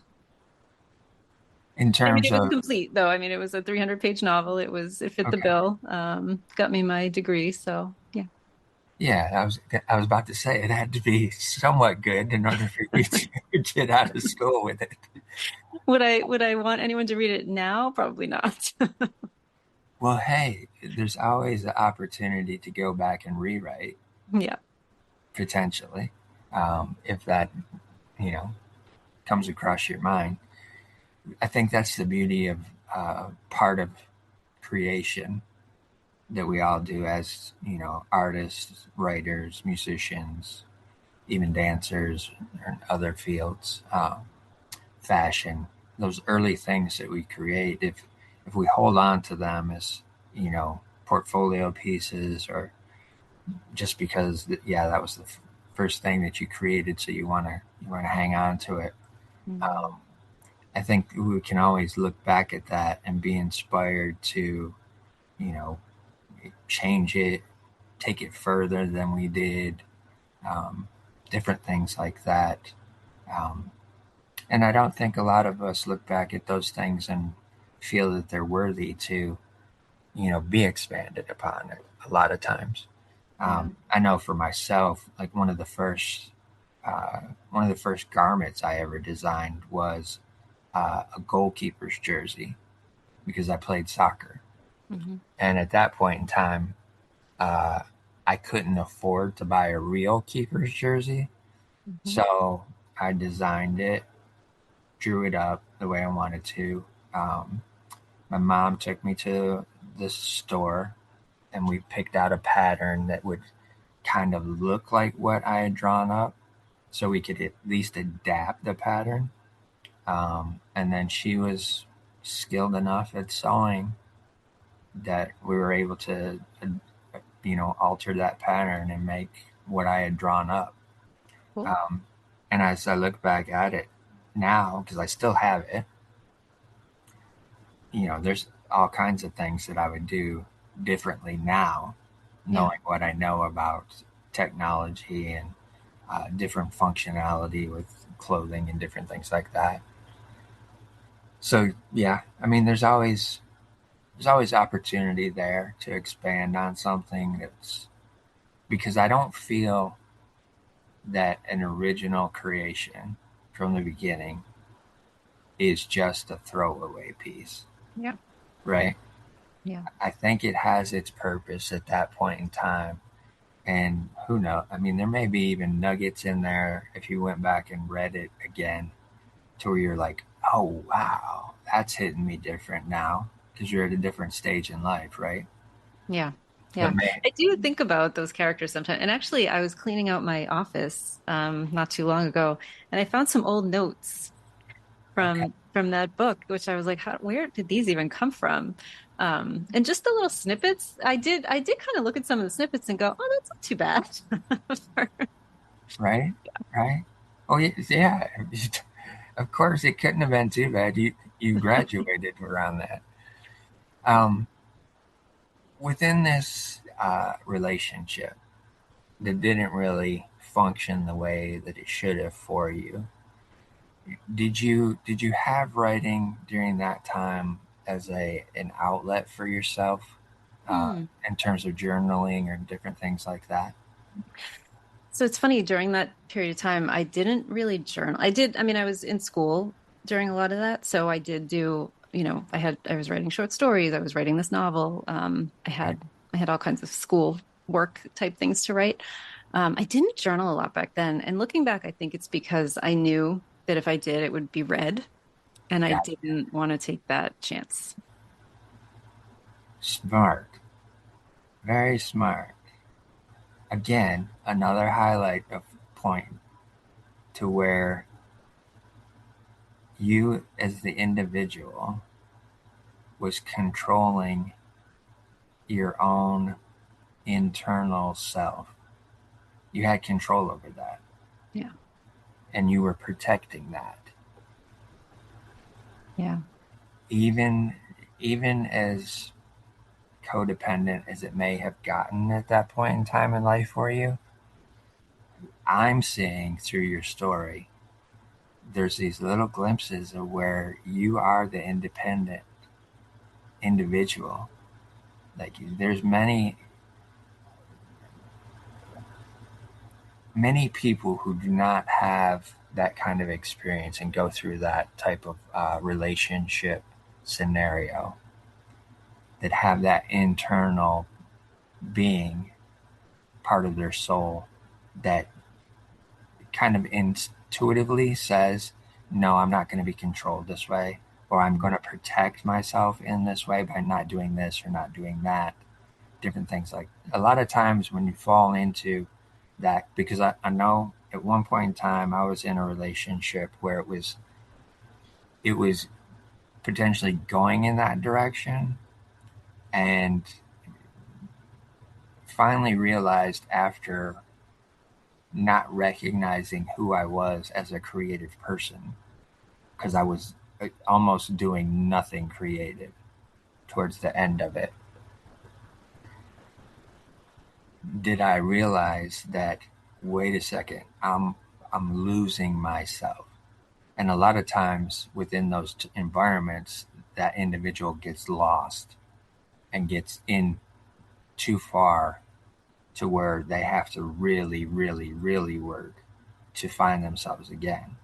In I mean, terms it was of, complete though. I mean, it was a 300-page novel. It fit the okay. bill. Got me my degree. So yeah. Yeah, I was about to say it had to be somewhat good in order for you to get out of school with it. Would I want anyone to read it now? Probably not. Well, hey, there's always the opportunity to go back and rewrite, Yeah. potentially, if that, you know, comes across your mind. I think that's the beauty of part of creation that we all do as, artists, writers, musicians, even dancers or other fields, fashion, those early things that we create, if we hold on to them as, portfolio pieces, or just because, yeah, that was the first thing that you created, so you want to hang on to it. Mm. um, I think we can always look back at that and be inspired to, you know change it, take it further than we did, um, different things like that. um, And I don't think a lot of us look back at those things and feel that they're worthy to, be expanded upon it a lot of times. Yeah. I know for myself, like uh, one of the first garments I ever designed was a goalkeeper's jersey because I played soccer. Hmm. And at that point in time, uh, I couldn't afford to buy a real keeper's jersey. Hmm. So I designed it, drew it up the way I wanted to. Um, my mom took me to this store and we picked out a pattern that would kind of look like what I had drawn up so we could at least adapt the pattern. And then she was skilled enough at sewing that we were able to, alter that pattern and make what I had drawn up. Cool. Um, and as I look back at it now, because I still have it, there's all kinds of things that I would do differently now, Yeah. knowing what I know about technology and different functionality with clothing and different things like that. So yeah, I mean, there's always opportunity there to expand on something, that's because I don't feel that an original creation from the beginning is just a throwaway piece, Yeah. right? Yeah. I think it has its purpose at that point in time. And who knows? I mean, there may be even nuggets in there if you went back and read it again to where you're like, oh, wow, that's hitting me different now because you're at a different stage in life, right? Yeah. But Yeah. man, I do think about those characters sometimes. And actually, I was cleaning out my office not too long ago, and I found some old notes okay, from that book, which I was like, where did these even come from? And just the little snippets, I did kind of look at some of the snippets and go, oh, that's not too bad. right, right. Oh, yeah. Of course, it couldn't have been too bad. You graduated around that. Um, Within this relationship that didn't really function the way that it should have for you, did you have writing during that time as an outlet for yourself, Hmm. in terms of journaling or different things like that? So it's funny, during that period of time, I didn't really journal. I mean, I was in school during a lot of that. So I did do, I was writing short stories. I was writing this novel. Right. I had all kinds of school work type things to write. I didn't journal a lot back then. And looking back, I think it's because I knew that if I did, it would be read. And I Yeah. didn't want to take that chance. Smart. Very smart. Again, another highlight of point to where you as the individual was controlling your own internal self. You had control over that Yeah. and you were protecting that. Yeah. Even as codependent as it may have gotten at that point in time in life for you, I'm seeing through your story, there's these little glimpses of where you are the independent individual. Like there's many people who do not have that kind of experience and go through that type of relationship scenario, that have that internal being part of their soul that kind of intuitively says, no, I'm not going to be controlled this way, or I'm going to protect myself in this way by not doing this or not doing that. Different things. Like a lot of times when you fall into that, because I know at one point in time I was in a relationship where it was potentially going in that direction, and finally realized after not recognizing who I was as a creative person, because I was almost doing nothing creative towards the end of it, did I realize that, wait a second, I'm losing myself. And a lot of times within those environments, that individual gets lost and gets in too far to where they have to really, really, really work to find themselves again.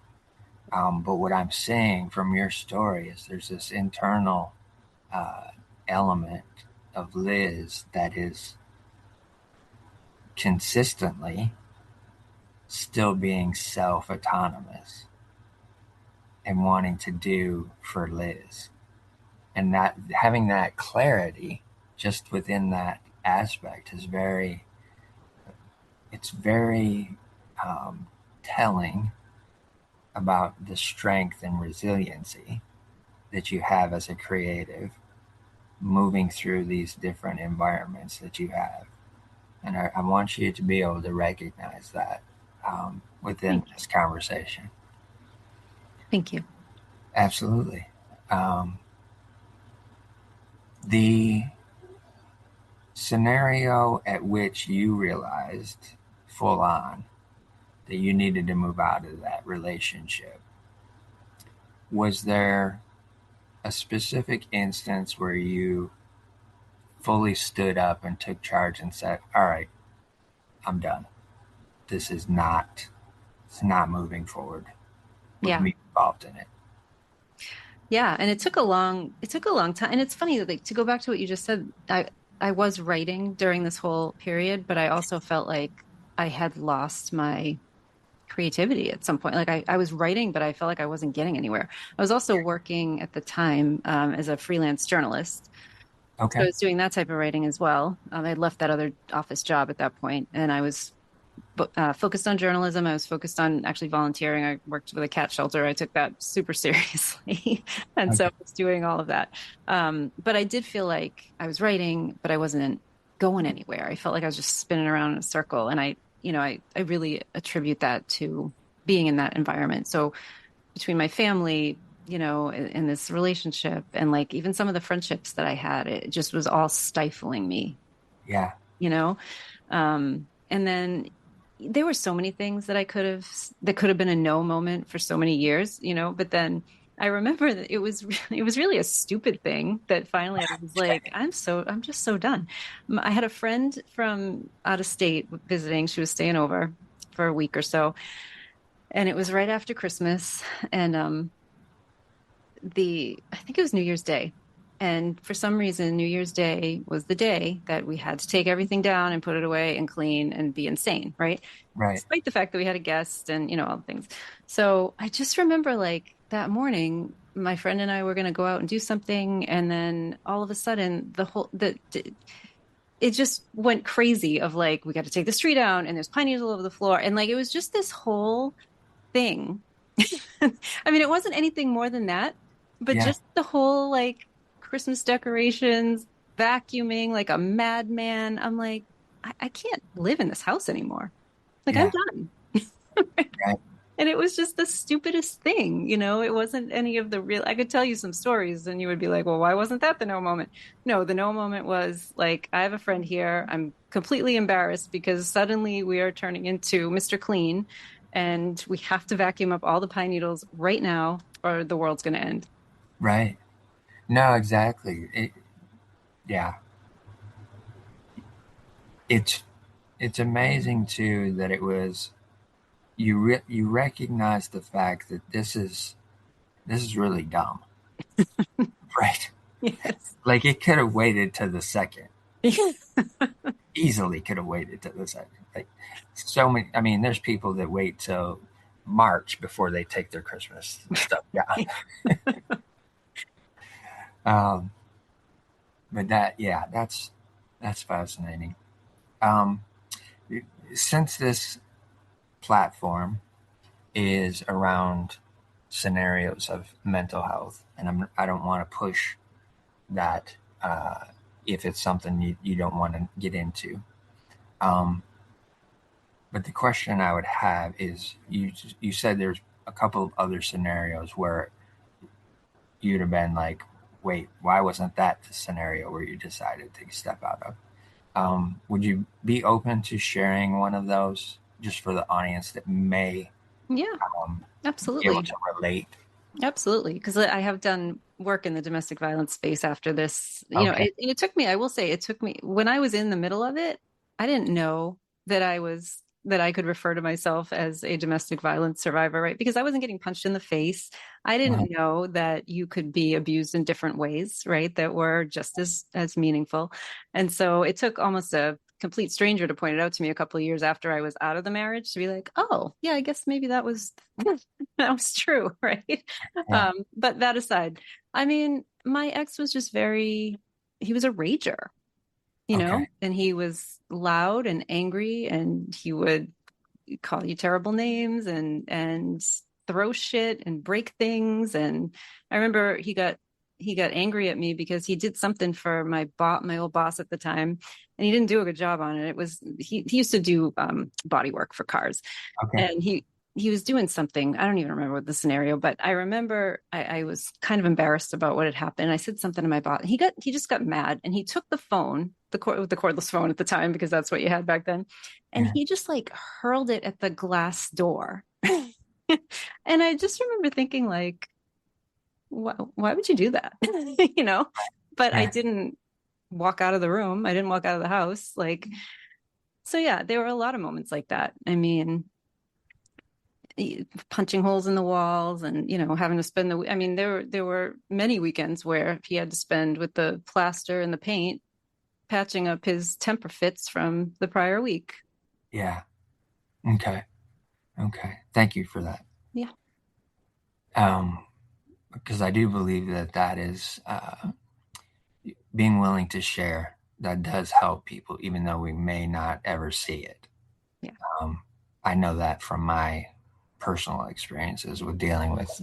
But what I'm seeing from your story is there's this internal uh, element of Liz that is consistently still being self autonomous and wanting to do for Liz. And that having that clarity just within that aspect is very telling about the strength and resiliency that you have as a creative moving through these different environments that you have. And I want you to be able to recognize that within Thank you. this conversation. Thank you. Absolutely. Um, the scenario at which you realized full on that you needed to move out of that relationship, was there a specific instance where you fully stood up and took charge and said, all right, I'm done. This is not, it's not moving forward with Yeah. me involved in it. Yeah, and it took a long time. And it's funny, like to go back to what you just said, I was writing during this whole period, but I also felt like I had lost my creativity at some point. Like I was writing, but I felt like I wasn't getting anywhere. I was also working at the time as a freelance journalist. So I Okay. was doing that type of writing as well. I had left that other office job at that point, and I was focused on journalism. I was focused on actually volunteering. I worked with a cat shelter. I took that super seriously. And so I Okay. was doing all of that. But I did feel like I was writing, but I wasn't going anywhere. I felt like I was just spinning around in a circle. And I really attribute that to being in that environment. So between my family, in this relationship and like even some of the friendships that I had, it just was all stifling me, Yeah. you know? And then there were so many things that could have been a no moment for so many years, but then I remember that it was really a stupid thing that finally I was like, I'm just so done. I had a friend from out of state visiting. She was staying over for a week or so, and it was right after Christmas, and the I think it was New Year's Day. And for some reason, New Year's Day was the day that we had to take everything down and put it away and clean and be insane, right? Right. Despite the fact that we had a guest and, all the things. So I just remember like that morning, my friend and I were going to go out and do something. And then all of a sudden, it just went crazy of like, we got to take the street down and there's pine needles all over the floor. And like, it was just this whole thing. I mean, it wasn't anything more than that, but Yeah. just the whole like Christmas decorations, vacuuming like a madman. I'm like, I can't live in this house anymore. Like, I'm Yeah. done. Right. And it was just the stupidest thing, It wasn't any of the real. I could tell you some stories and you would be like, well, why wasn't that the no moment? No, the no moment was like, I have a friend here. I'm completely embarrassed because suddenly we are turning into Mr. Clean and we have to vacuum up all the pine needles right now or the world's going to end. Right. No, exactly. Yeah. It's it's amazing too that it was you recognize the fact that this is really dumb, right? Yes. Like it could have waited to the second. Yeah. Easily could have waited to the second. Like so many. I mean, there's people that wait till March before they take their Christmas stuff down. Um, but yeah, that's fascinating. Um, since this platform is around scenarios of mental health, and I don't want to push that if it's something you don't want to get into. Um, but the question I would have is, you said there's a couple of other scenarios where you'd have been like, wait, why wasn't that the scenario where you decided to step out of? Would you be open to sharing one of those just for the audience that may Yeah, be able absolutely. to relate? Absolutely. Because I have done work in the domestic violence space after this. Okay. And it took me, I will say, it took me when I was in the middle of it, I didn't know that I could refer to myself as a domestic violence survivor, right? Because I wasn't getting punched in the face. I Uh, didn't know that you could be abused in different ways, right? That were just as meaningful. And so it took almost a complete stranger to point it out to me a couple of years after I was out of the marriage to be like, oh, yeah, I guess maybe that was that was true, right? yeah. But that aside, I mean, my ex was just he was a rager, Okay. and he was loud and angry and he would call you terrible names and throw shit and break things. And I remember he got angry at me because he did something for my old boss at the time, and he didn't do a good job on it. It was he used to do body work for cars, Okay. and he was doing something. I don't even remember what the scenario, but I remember I was kind of embarrassed about what had happened. I said something to my boss. He just got mad and he took the phone, the cordless phone at the time, because that's what you had back then, and Yeah. he just like hurled it at the glass door. And I just remember thinking like, why would you do that? you know, but I Yeah. didn't walk out of the room. I didn't walk out of the house. Like, so yeah, there were a lot of moments like that. I mean, punching holes in the walls and having to spend I mean there were many weekends where he had to spend with the plaster and the paint patching up his temper fits from the prior week. Yeah. Okay. Okay. Thank you for that. Yeah. Um, because I do believe that that is being willing to share. That does help people, even though we may not ever see it. Yeah. Um, I know that from my personal experiences with dealing with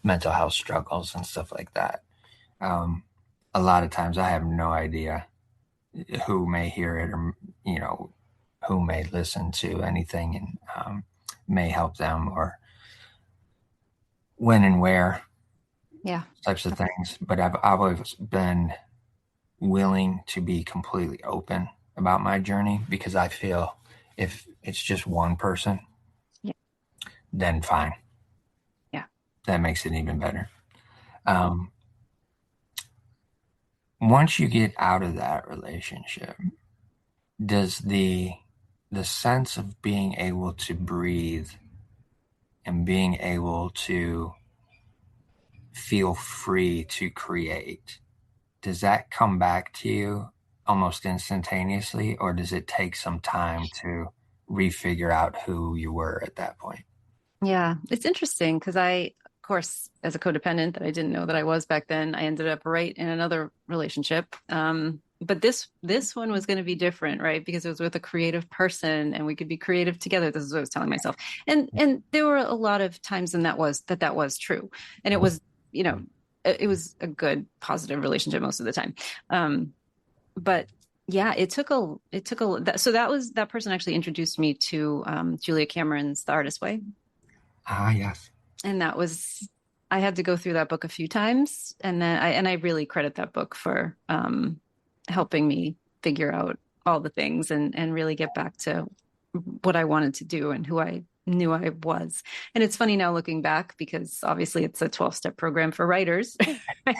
mental health struggles and stuff like that. Um, a lot of times I have no idea who may hear it or, you know, who may listen to anything and may help them or when and where Yeah. types of things. But I've always been willing to be completely open about my journey because I feel if it's just one person, Yeah. then fine. Yeah. That makes it even better. Um, once you get out of that relationship, does the sense of being able to breathe and being able to feel free to create, does that come back to you almost instantaneously, or does it take some time to refigure out who you were at that point? Yeah, it's interesting because of course, as a codependent that I didn't know that I was back then, I ended up right in another relationship. But this one was going to be different, right? Because it was with a creative person, and we could be creative together. This is what I was telling myself, and there were a lot of times, and that was true, and it was, it was a good, positive relationship most of the time. Um, but yeah, so that person actually introduced me to Julia Cameron's The Artist Way, Ah, yes. and I had to go through that book a few times, and then I really credit that book for helping me figure out all the things and really get back to what I wanted to do and who I knew I was. And it's funny now looking back because obviously it's a 12-step program for writers, right?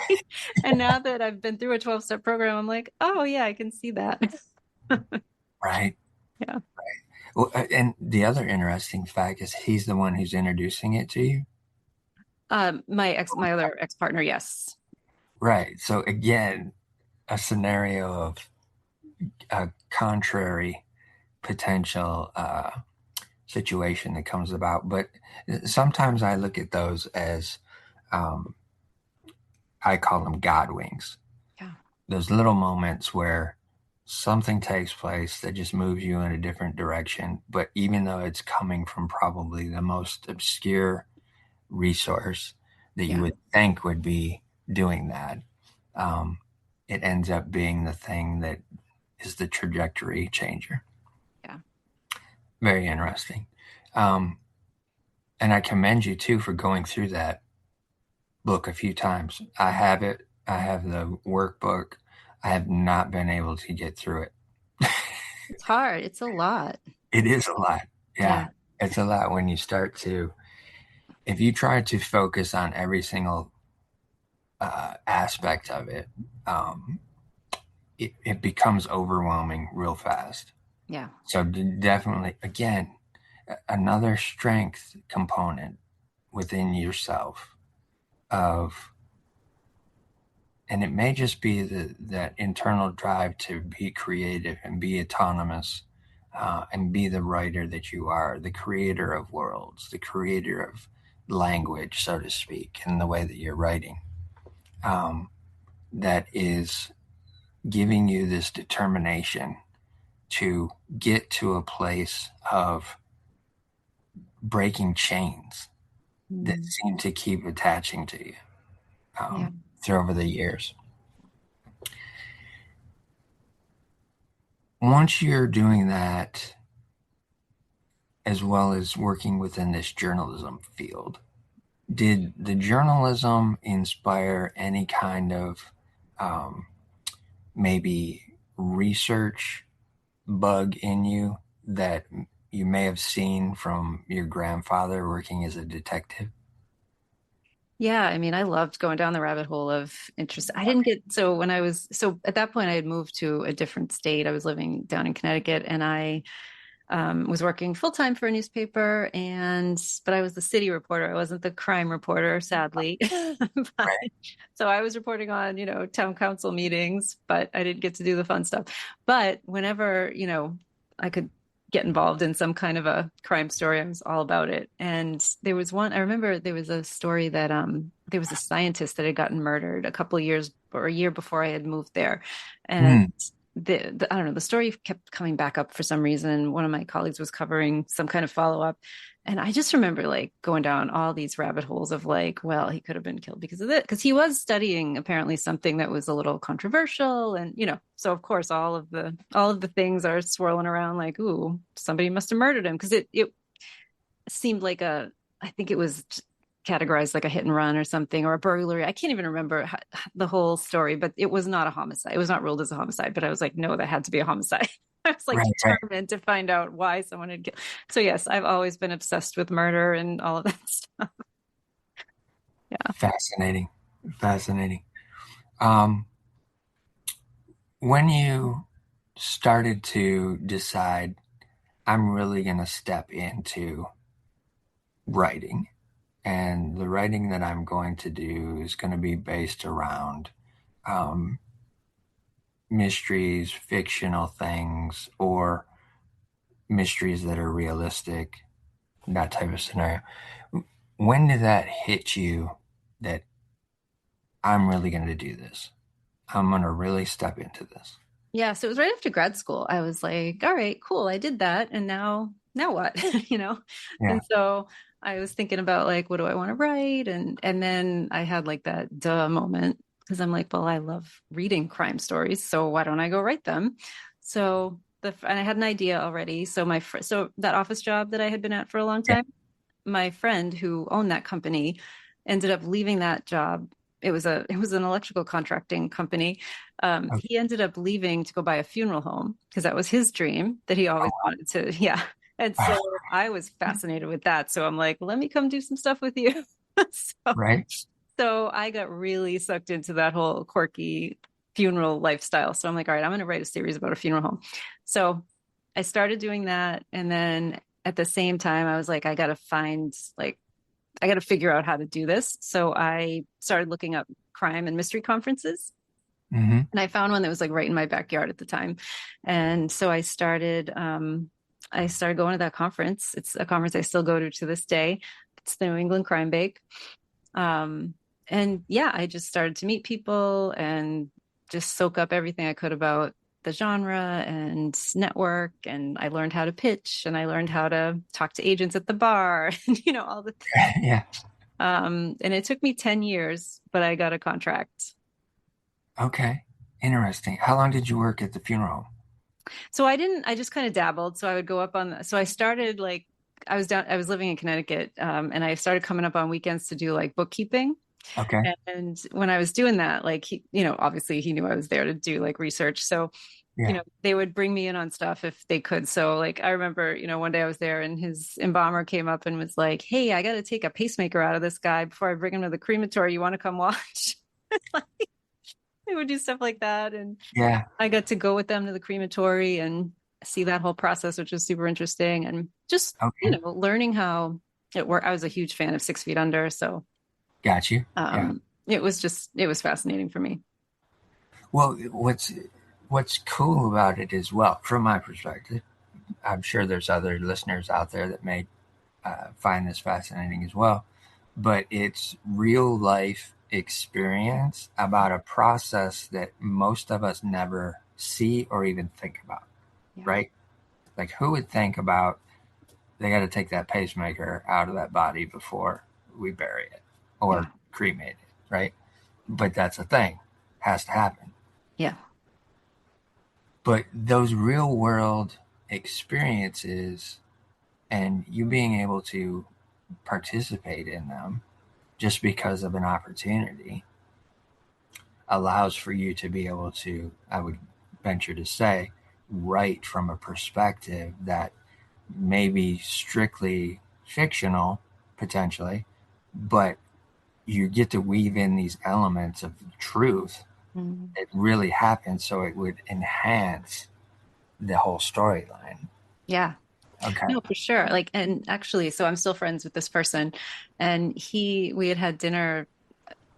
And now that I've been through a 12-step program, I'm like, oh yeah, I can see that. Right. Yeah. Well, and the other interesting fact is he's the one who's introducing it to you. My other ex-partner, yes. Right. So again, a scenario of a contrary potential situation that comes about. But sometimes I look at those as um, I call them God wings. Yeah. Those little moments where something takes place that just moves you in a different direction. But even though it's coming from probably the most obscure resource that you Yeah. would think would be doing that, um, it ends up being the thing that is the trajectory changer. Yeah. Very interesting. Um, and I commend you too for going through that book a few times. I have it. I have the workbook. I have not been able to get through it. It's hard. It's a lot. It is a lot. Yeah. Yeah, it's a lot when you start to, if you try to focus on every single aspect of it, um, it becomes overwhelming real fast. Yeah. So definitely, again, another strength component within yourself of, and it may just be that internal drive to be creative and be autonomous, and be the writer that you are, the creator of worlds, the creator of language, so to speak, in the way that you're writing, um, that is giving you this determination to get to a place of breaking chains that Mm. seem to keep attaching to you Yeah. through over the years. Once you're doing that, as well as working within this journalism field, did the journalism inspire any kind of um, maybe research bug in you that you may have seen from your grandfather working as a detective? Yeah, I mean, I loved going down the rabbit hole of interest. I didn't get so when I was so at that point I had moved to a different state. I was living down in Connecticut and I was working full time for a newspaper and but I was the city reporter. I wasn't the crime reporter, sadly. But, Right. so I was reporting on, town council meetings, but I didn't get to do the fun stuff. But whenever, I could get involved in some kind of a crime story, I was all about it. And there was one, I remember there was a story that there was a scientist that had gotten murdered a couple of years or a year before I had moved there. And Hmm. the I don't know, the story kept coming back up for some reason. One of my colleagues was covering some kind of follow-up. And I just remember like going down all these rabbit holes of like, well, he could have been killed because of it. Because he was studying apparently something that was a little controversial. And, so of course all of the things are swirling around like, ooh, somebody must have murdered him. Because it seemed like I think it was categorized like a hit and run or something, or a burglary. I can't even remember the whole story, but it was not a homicide. It was not ruled as a homicide, but I was like, no, that had to be a homicide. I was like Right, right. determined to find out why someone had killed. So yes, I've always been obsessed with murder and all of that stuff. Yeah. Fascinating. Fascinating. Um, when you started to decide, I'm really going to step into writing, and the writing that I'm going to do is going to be based around um, mysteries, fictional things, or mysteries that are realistic, that type of scenario. When did that hit you that I'm really going to do this? I'm going to really step into this. Yeah, so it was right after grad school. I was like, all right, cool, I did that. And now what? You know? Yeah. And so I was thinking about like, what do I want to write? And then I had like that duh moment because I'm like, well, I love reading crime stories, so why don't I go write them? So and I had an idea already. So so that office job that I had been at for a long Yeah. time, my friend who owned that company ended up leaving that job. It was an electrical contracting company. Oh, He ended up leaving to go buy a funeral home because that was his dream that he always wanted to. Yeah. And so wow. I was fascinated with that. So I'm like, let me come do some stuff with you. so Right. so I got really sucked into that whole quirky funeral lifestyle. So I'm like, all right, I'm going to write a series about a funeral home. So I started doing that, and then at the same time, I was like, I got to figure out how to do this. So I started looking up crime and mystery conferences. Hmm. And I found one that was like right in my backyard at the time. And so I started going to that conference. It's a conference I still go to this day. It's the New England Crime Bake. Um, and yeah, I just started to meet people and just soak up everything I could about the genre and network. And I learned how to pitch and I learned how to talk to agents at the bar and, all the things. Yeah. And it took me 10 years, but I got a contract. Okay. Interesting. How long did you work at the funeral? So I just kind of dabbled. So I would go up so I started like, I was living in Connecticut, and I started coming up on weekends to do like bookkeeping. Okay. And when I was doing that, like obviously he knew I was there to do like research. So, Yeah. they would bring me in on stuff if they could. So like I remember, one day I was there and his embalmer came up and was like, "Hey, I got to take a pacemaker out of this guy before I bring him to the crematory. You want to come watch?" Like, they would do stuff like that. And Yeah. I got to go with them to the crematory and see that whole process, which was super interesting. And just, Okay. learning how it worked. I was a huge fan of 6 Feet Under. So Got you. Yeah. it was fascinating for me. Well, what's cool about it as well, from my perspective, I'm sure there's other listeners out there that may find this fascinating as well, but it's real life experience about a process that most of us never see or even think about, Yeah. right? Like, who would think about they got to take that pacemaker out of that body before we bury it Yeah. or cremate it, right? But that's a thing, has to happen. Yeah. But those real world experiences and you being able to participate in them just because of an opportunity allows for you to be able to, I would venture to say, write from a perspective that may be strictly fictional, potentially, but you get to weave in these elements of truth Mhm. that really happened so it would enhance the whole storyline. Yeah. Okay. No, for sure. Like, and actually, so I'm still friends with this person, and we had dinner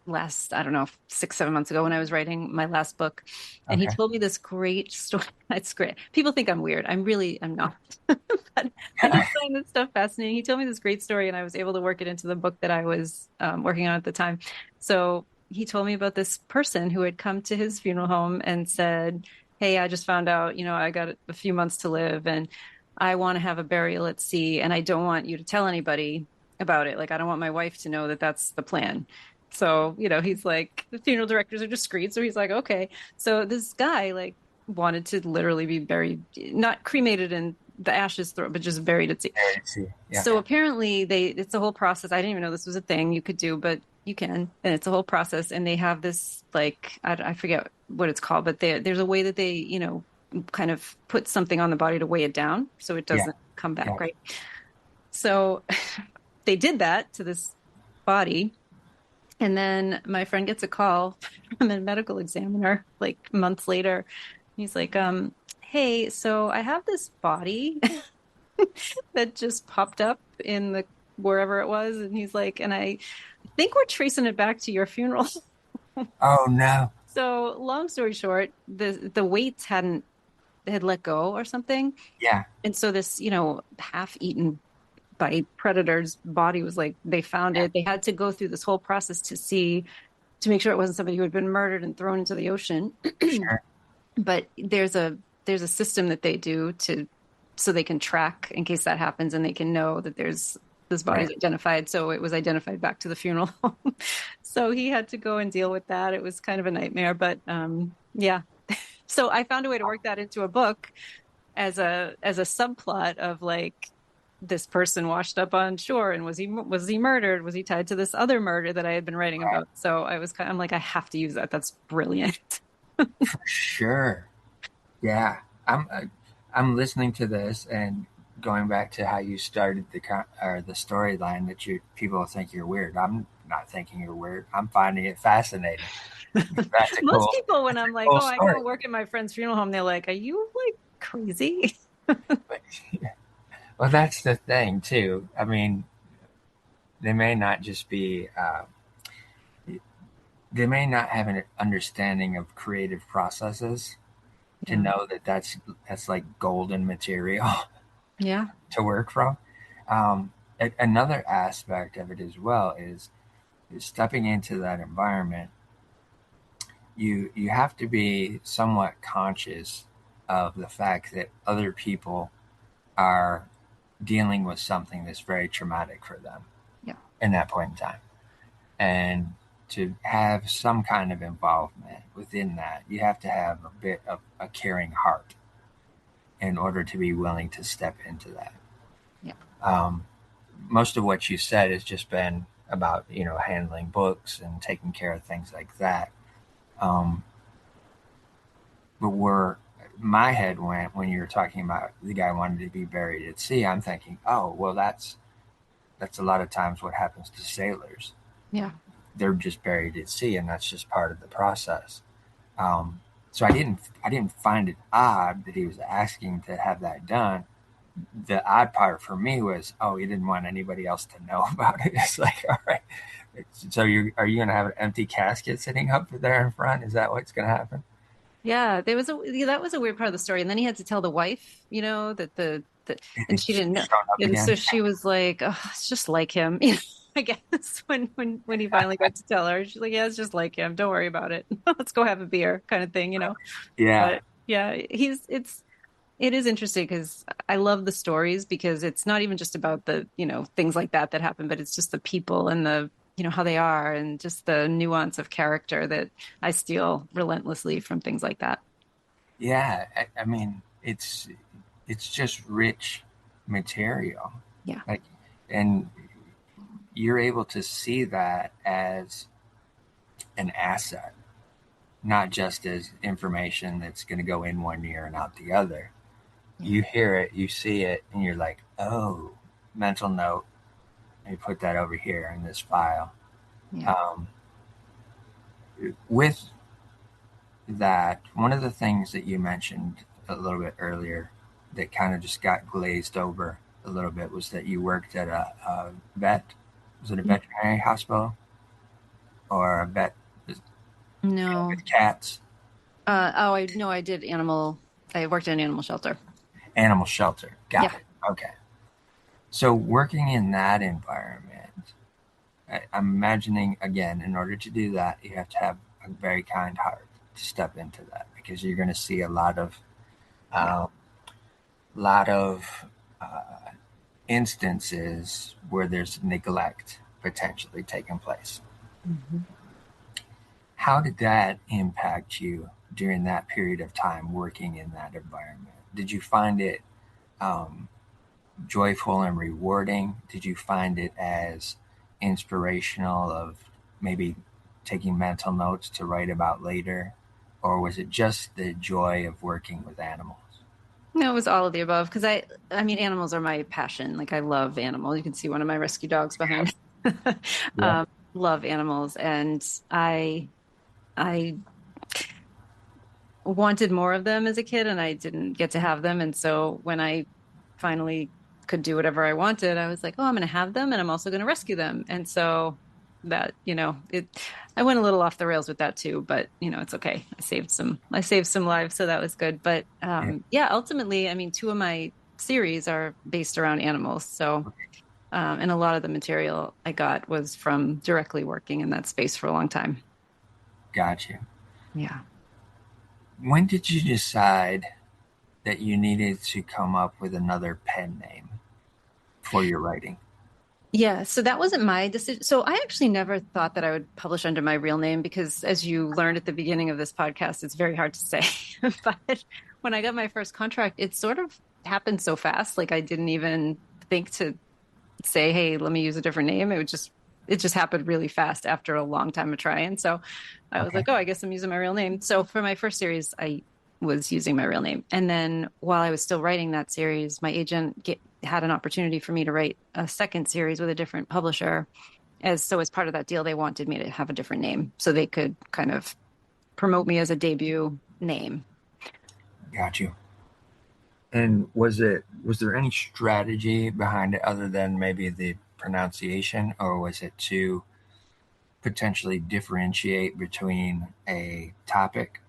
last, I don't know, 6, 7 months ago when I was writing my last book. And he Okay. told me this great story. It's great. People think I'm weird. I'm not. But I just find this stuff fascinating. He told me this great story, and I was able to work it into the book that I was working on at the time. So he told me about this person who had come to his funeral home and said, "Hey, I just found out, I got a few months to live, and I want to have a burial at sea, and I don't want you to tell anybody about it. Like, I don't want my wife to know that that's the plan." So, he's like, the funeral directors are discreet. So he's like, okay. So this guy like wanted to literally be buried, not cremated and the ashes thrown, but just buried at sea. Very see. Yeah. So apparently it's a whole process. I didn't even know this was a thing you could do, but you can. And it's a whole process. And they have this, like, I forget what it's called, but there's a way that they, kind of put something on the body to weigh it down so it Yeah. doesn't come back, Yeah. right? So they did that to this body. And then my friend gets a call from a medical examiner like months later. He's like, hey, so I have this body that just popped up in the wherever it was. And he's like, and I think we're tracing it back to your funeral. Oh no. So long story short, the weights had let go or something. Yeah. And so this, half eaten by predators body was like, they found it. They had to go through this whole process to make sure it wasn't somebody who had been murdered and thrown into the ocean. Sure. But there's a system that they do so they can track in case that happens and they can know that there's this body's Right. identified. So it was identified back to the funeral home. So he had to go and deal with that. It was kind of a nightmare, but yeah. So I found a way to work that into a book as a subplot of like this person washed up on shore and was he murdered? Was he tied to this other murder that I had been writing Right. about? So I'm like, I have to use that. That's brilliant. For sure. Yeah. I'm listening to this and going back to how you started or the storyline that people think you're weird. I'm not thinking you're weird. I'm finding it fascinating. That's a Most cool. people, when That's a I'm like, cool oh, I gotta story. work at my friend's funeral home, they're like, are you like crazy? But, well, that's the thing too. I mean, they may not just be, they may not have an understanding of creative processes to Yeah. know that that's like golden material Yeah. to work from. Another aspect of it as well is stepping into that environment. You have to be somewhat conscious of the fact that other people are dealing with something that's very traumatic for them Yeah. in that point in time. And to have some kind of involvement within that, you have to have a bit of a caring heart in order to be willing to step into that. Yeah. Um, Most of what you said has just been about, handling books and taking care of things like that. Um, but where my head went when you were talking about the guy wanted to be buried at sea, I'm thinking, oh, well, that's a lot of times what happens to sailors. Yeah. They're just buried at sea, and that's just part of the process. Um, so I didn't find it odd that he was asking to have that done. The odd part for me was, oh, he didn't want anybody else to know about it. It's like, all right, so are you going to have an empty casket sitting up there in front? Is that what's going to happen? Yeah, there was a yeah, that was a weird part of the story. And then he had to tell the wife, that and she It's didn't know. shown up And so again. she was like, oh, it's just like him. I guess when he finally got to tell her, she's like, yeah, it's just like him. Don't worry about it. Let's go have a beer kind of thing. Yeah, But yeah, it is interesting because I love the stories because it's not even just about the things like that happen, but it's just the people and how they are and just the nuance of character that I steal relentlessly from things like that. yeah. I mean, it's just rich material, Yeah. like, and you're able to see that as an asset, not just as information that's going to go in one ear and out the other. Yeah. You hear it, you see it, and you're like, oh, mental note. Let me put that over here in this file. Yeah. Um, with that, one of the things that you mentioned a little bit earlier that kind of just got glazed over a little bit was that you worked at a vet. Was it a veterinary hospital or a vet No. with cats? Oh, I no, I did I worked in an animal shelter. Animal shelter. Yeah. Got it. Okay. So working in that environment, I'm imagining again, in order to do that, you have to have a very kind heart to step into that because you're going to see a Yeah. um, lot of uh, instances where there's neglect potentially taking place. Mhm. How did that impact you during that period of time working in that environment? Did you find it um, joyful and rewarding? Did you find it as inspirational of maybe taking mental notes to write about later? Or was it just the joy of working with animals? No, it was all of the above because I mean, animals are my passion. Like I love animals. You can see one of my rescue dogs behind. Yeah. Um, love animals, and I wanted more of them as a kid, and I didn't get to have them. And so when I finally could do whatever I wanted, I was like, oh, I'm going to have them, and I'm also going to rescue them. And so I went a little off the rails with that too, but it's okay. I saved some lives, so that was good. But Yeah. yeah, ultimately, I mean, two of my series are based around animals. So, and a lot of the material I got was from directly working in that space for a long time. Got you. Yeah. When did you decide that you needed to come up with another pen name for your writing? Yeah, so that wasn't my decision. So I actually never thought that I would publish under my real name because, as you learned at the beginning of this podcast, it's very hard to say. But when I got my first contract, it sort of happened so fast. Like I didn't even think to say, "Hey, let me use a different name." It just happened really fast after a long time of trying. So I was Okay. like, "Oh, I guess I'm using my real name." So for my first series, I was using my real name, and then while I was still writing that series, my had an opportunity for me to write a second series with a different publisher. As part of that deal, they wanted me to have a different name so they could kind of promote me as a debut name. Got you. And was there any strategy behind it other than maybe the pronunciation, or was it to potentially differentiate between a topic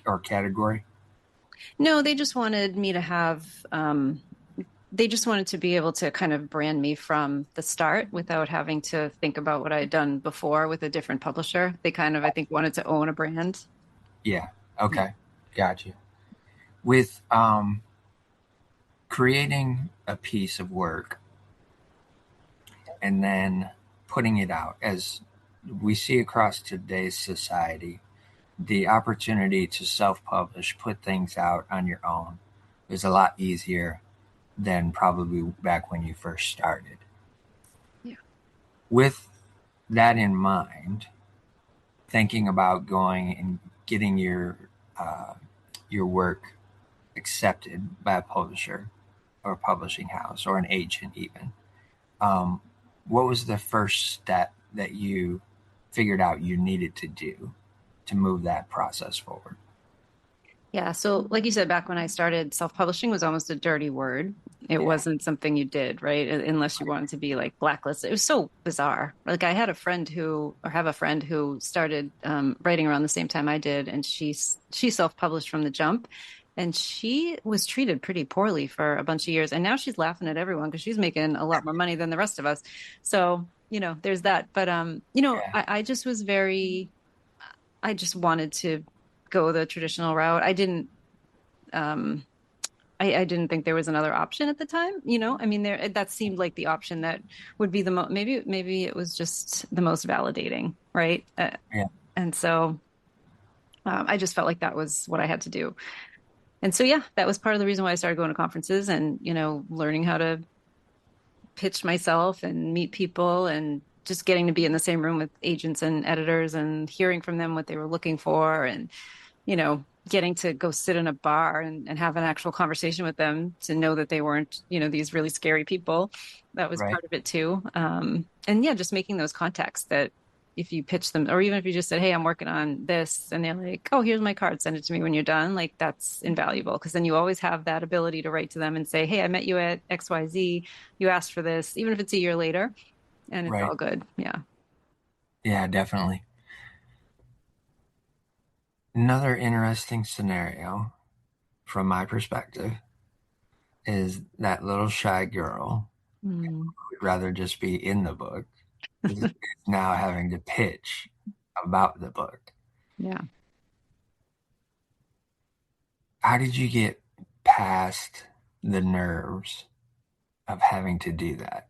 or category? No, they just wanted me to have, they just wanted to be able to kind of brand me from the start without having to think about what I had done before with a different publisher. They kind of, I think, wanted to own a brand. Yeah. Yeah. Okay. Got you. With creating a piece of work and then putting it out, as we see across today's society, the opportunity to self-publish, put things out on your own is a lot easier than probably back when you first started. Yeah. With that in mind, thinking about going and getting your work accepted by a publisher or a publishing house or an agent, even, um, what was the first step that you figured out you needed to do to move that process forward? Yeah. So, like you said, back when I started, self-publishing was almost a dirty word. It Yeah. wasn't something you did, right? Unless you wanted to be like blacklisted. It was so bizarre. Like I had a friend who, or have a friend who started writing around the same time I did, and she self-published from the jump, and she was treated pretty poorly for a bunch of years. And now she's laughing at everyone because she's making a lot more money than the rest of us. So, there's that. But Yeah. I just was very, I just wanted to go the traditional route. Um I didn't think there was another option at the time, I mean, that seemed like the option that would be the most, maybe it was just the most validating, right? Yeah. And so I just felt like that was what I had to do. And so yeah, that was part of the reason why I started going to conferences and, learning how to pitch myself and meet people and just getting to be in the same room with agents and editors and hearing from them what they were looking for and getting to go sit in a bar and have an actual conversation with them to know that they weren't, these really scary people. That was Right. part of it too. And yeah, just making those contacts that if you pitch them, or even if you just said, hey, I'm working on this, and they're like, oh, here's my card, send it to me when you're done. Like that's invaluable because then you always have that ability to write to them and say, hey, I met you at XYZ. You asked for this, even if it's a year later, and it's Right. all good. Yeah. Yeah, definitely. Another interesting scenario from my perspective is that little shy girl Mm, who would rather just be in the book is now having to pitch about the book. yeah. How did you get past the nerves of having to do that?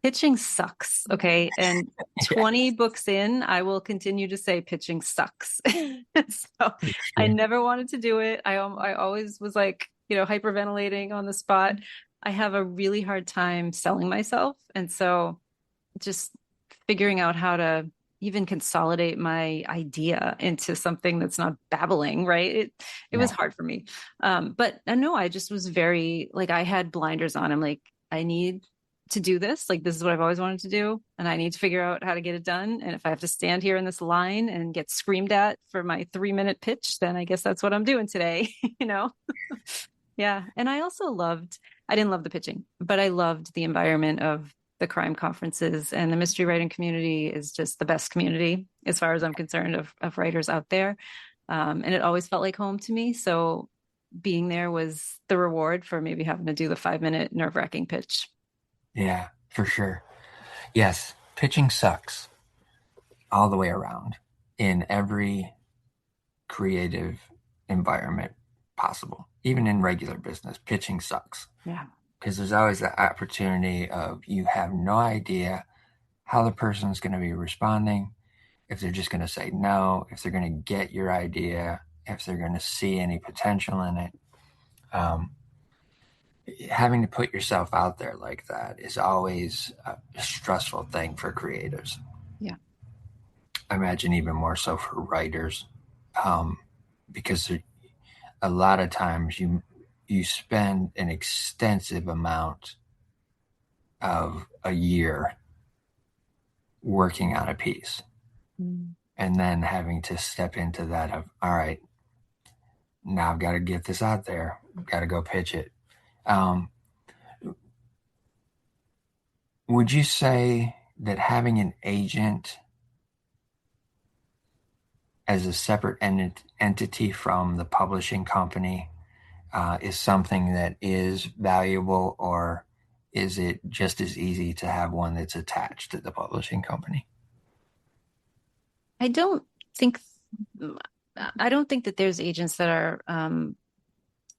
Pitching sucks. Okay. And Yeah, 20 books in, I will continue to say pitching sucks. So for I sure. never wanted to do it. I always was like, hyperventilating on the spot. I have a really hard time selling myself. And so just figuring out how to even consolidate my idea into something that's not babbling, right? It was Yeah, hard for me. But no, I just was very like I had blinders on. I'm like, I need to do this. Like this is what I've always wanted to do, and I need to figure out how to get it done. And if I have to stand here in this line and get screamed at for my 3-minute pitch, then I guess that's what I'm doing today, you know? Yeah. And I also I didn't love the pitching, but I loved the environment of the crime conferences, and the mystery writing community is just the best community as far as I'm concerned of writers out there. And it always felt like home to me. So being there was the reward for maybe having to do the 5-minute nerve-wracking pitch. yeah, for sure. Yes, pitching sucks all the way around in every creative environment possible. Even in regular business, pitching sucks Yeah. because there's always that opportunity of you have no idea how the person's going to be responding, if they're just going to say no, if they're going to get your idea, if they're going to see any potential in it. Um, Having to put yourself out there like that is always a stressful thing for creatives. Yeah. I imagine even more so for writers, um, because a lot of times you spend an extensive amount of a year working on a piece Mm. and then having to step into that of all right, now I've got to get this out there. Got to go pitch it. Um, would you say that having an agent as a separate entity from the publishing company is something that is valuable, or is it just as easy to have one that's attached to the publishing company? I don't think I don't think that there's agents that are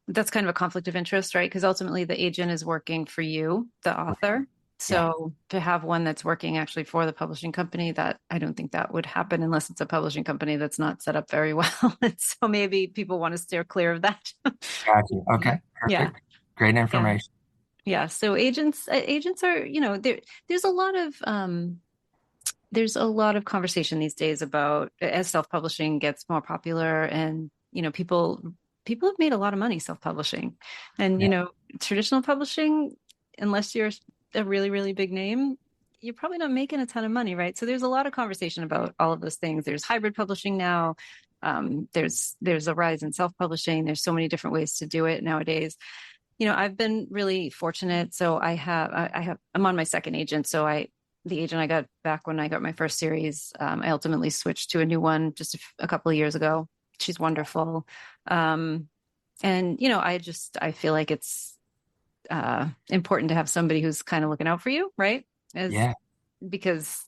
that's kind of a conflict of interest, right? Because ultimately the agent is working for you, the author. Yeah, So to have one that's working actually for the publishing company, that I don't think that would happen unless it's a publishing company that's not set up very well. And so maybe people want to steer clear of that. got you. Yeah. Okay, Yeah. perfect. Great Yeah. information. Yeah. So agents are, there's a lot of there's a lot of conversation these days about as self-publishing gets more popular and people have made a lot of money self-publishing and Yeah, traditional publishing, unless you're a really really big name, you're probably not making a ton of money, right? So there's a lot of conversation about all of those things. There's hybrid publishing now. There's a rise in self-publishing. There's so many different ways to do it nowadays. I've been really fortunate. So I'm on my second agent. So the agent I got back when I got my first series, I ultimately switched to a new one just a couple of years ago. She's wonderful. Um, and, I feel like it's important to have somebody who's kind of looking out for you, right? As yeah, Because,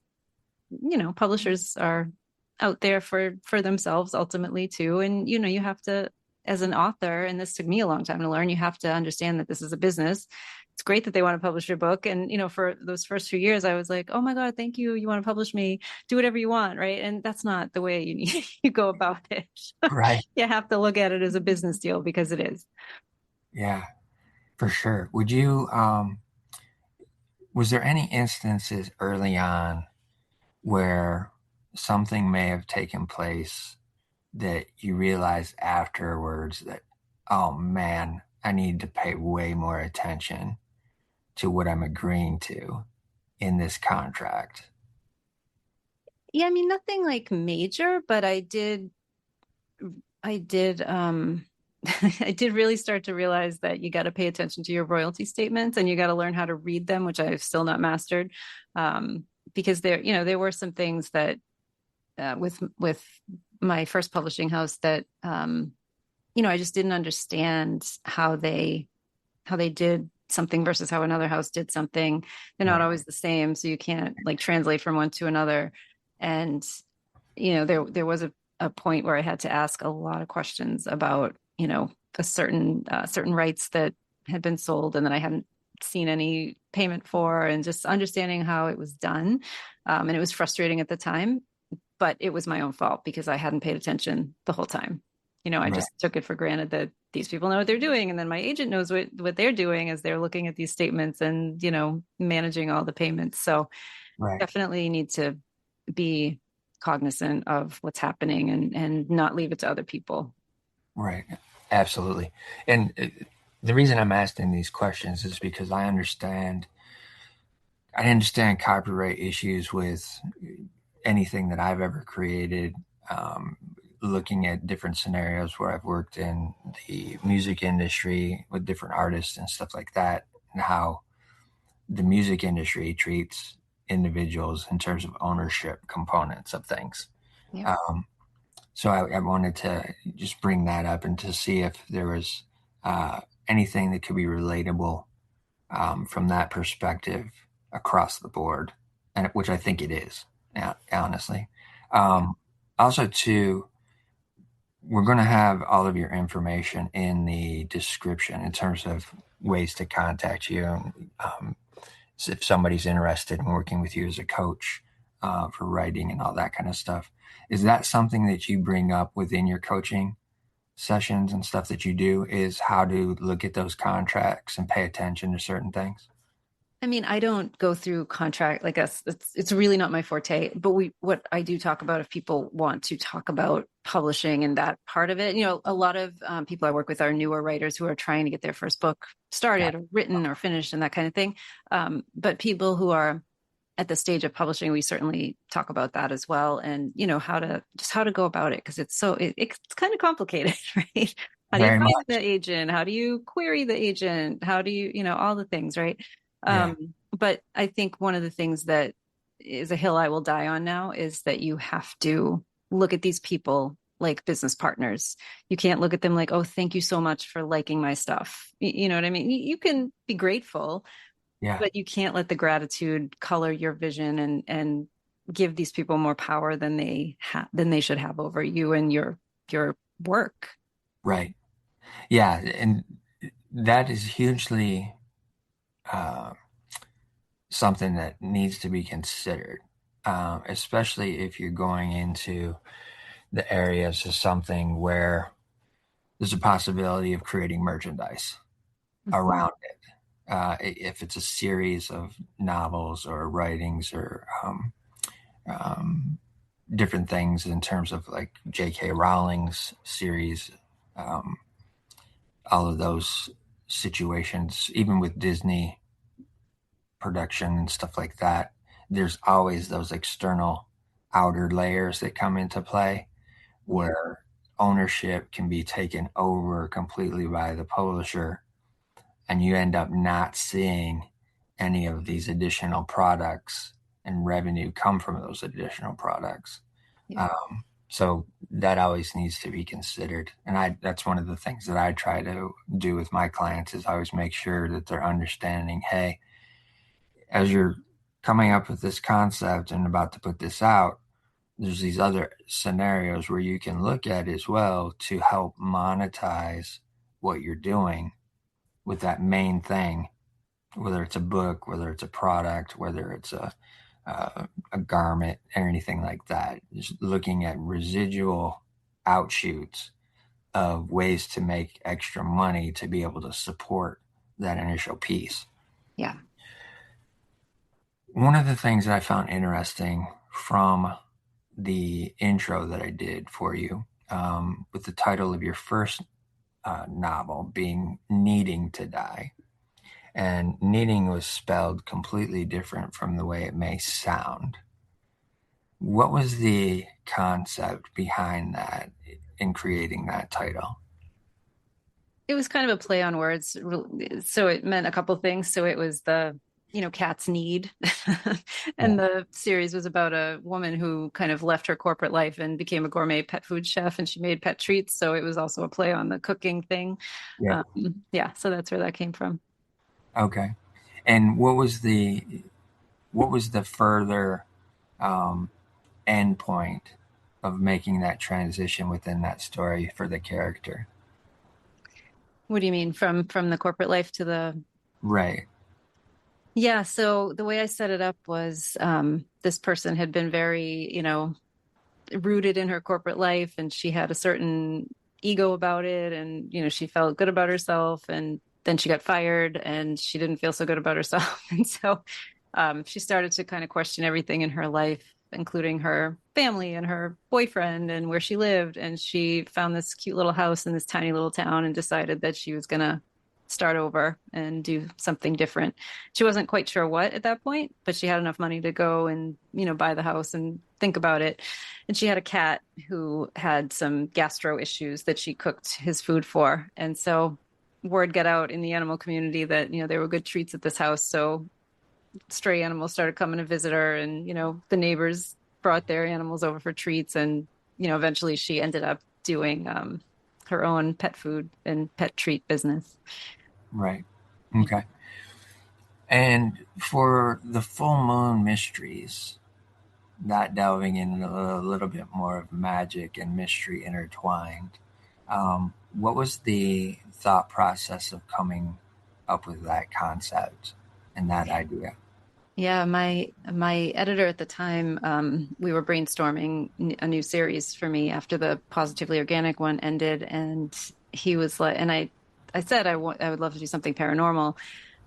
publishers are out there for themselves ultimately too. And, you have to, as an author, and this took me a long time to learn, you have to understand that this is a business. It's great that they want to publish your book. And, for those first few years, I was like, oh my God, thank you. You want to publish me, do whatever you want. Right. And that's not the way you go about it. right. You have to look at it as a business deal because it is. Yeah, for sure. Was there any instances early on where something may have taken place that you realized afterwards that, oh man, I need to pay way more attention to what I'm agreeing to in this contract? Yeah. I mean, nothing like major, but I did I did really start to realize that you got to pay attention to your royalty statements and you got to learn how to read them, which I've still not mastered. Because there were some things that with my first publishing house that I just didn't understand how they did something versus how another house did something. They're not Right, always the same, so you can't like translate from one to another. And there was a point where I had to ask a lot of questions about a certain rights that had been sold and that I hadn't seen any payment for, and just understanding how it was done. And it was frustrating at the time, but it was my own fault because I hadn't paid attention the whole time. I right, just took it for granted that these people know what they're doing, and then my agent knows what they're doing as they're looking at these statements and managing all the payments. So right, definitely need to be cognizant of what's happening and not leave it to other people. right. Absolutely. And the reason I'm asking these questions is because I understand copyright issues with anything that I've ever created. Um, Looking at different scenarios where I've worked in the music industry with different artists and stuff like that, and how the music industry treats individuals in terms of ownership components of things. Yep. Um, so I wanted to just bring that up and to see if there was anything that could be relatable from that perspective across the board, and which I think it is, honestly. Yeah. Also, too, we're going to have all of your information in the description in terms of ways to contact you. So if somebody's interested in working with you as a coach for writing and all that kind of stuff, is that something that you bring up within your coaching sessions and stuff that you do? Is how to look at those contracts and pay attention to certain things? I mean, I don't go through contract like us. It's really not my forte. But what I do talk about, if people want to talk about publishing and that part of it, a lot of people I work with are newer writers who are trying to get their first book started Got or written or finished and that kind of thing. But people who are at the stage of publishing, we certainly talk about that as well, and how to go about it, because it's kind of complicated, right? How do you very find the much. agent? How do you query the agent? How do you, all the things, right? Yeah, But I think one of the things that is a hill I will die on now is that you have to look at these people like business partners. You can't look at them like, oh, thank you so much for liking my stuff. You know what I mean? You can be grateful, yeah, but you can't let the gratitude color your vision and give these people more power than they should have over you and your work. right. Yeah, and that is hugely uh, something that needs to be considered, especially if you're going into the areas of something where there's a possibility of creating merchandise Mhm. around it. If it's a series of novels or writings or um, different things in terms of like J.K. Rowling's series, um, all of those situations, even with Disney production and stuff like that, there's always those external outer layers that come into play Yeah. where ownership can be taken over completely by the publisher and you end up not seeing any of these additional products and revenue come from those additional products. Yeah. So that always needs to be considered. And that's one of the things that I try to do with my clients is I always make sure that they're understanding, hey, as you're coming up with this concept and about to put this out, there's these other scenarios where you can look at as well to help monetize what you're doing with that main thing, whether it's a book, whether it's a product, whether it's a garment or anything like that. Just looking at residual outshoots of ways to make extra money to be able to support that initial piece. Yeah. One of the things that I found interesting from the intro that I did for you, with the title of your first novel being Needing to Die, and needing was spelled completely different from the way it may sound. What was the concept behind that in creating that title? It was kind of a play on words. So it meant a couple things. So it was cat's need. Yeah, And the series was about a woman who kind of left her corporate life and became a gourmet pet food chef and she made pet treats. So it was also a play on the cooking thing. yeah. Yeah, so that's where that came from. Okay. And what was the further um, end point of making that transition within that story for the character? What do you mean from the corporate life to the Right. Yeah, so the way I set it up was this person had been very, rooted in her corporate life and she had a certain ego about it and she felt good about herself and then she got fired and she didn't feel so good about herself and so she started to kind of question everything in her life including her family and her boyfriend and where she lived and she found this cute little house in this tiny little town and decided that she was going to start over and do something different. She wasn't quite sure what at that point, but she had enough money to go and buy the house and think about it. And she had a cat who had some gastro issues that she cooked his food for. And so word got out in the animal community that, there were good treats at this house. So stray animals started coming to visit her and, the neighbors brought their animals over for treats. And, eventually she ended up doing her own pet food and pet treat business. Right. Okay. And for the full moon mysteries, not delving in a little bit more of magic and mystery intertwined, what was the thought process of coming up with that concept and that idea? Yeah, my editor at the time, we were brainstorming a new series for me after the Positively Organic one ended, and he was like, and I said I would love to do something paranormal,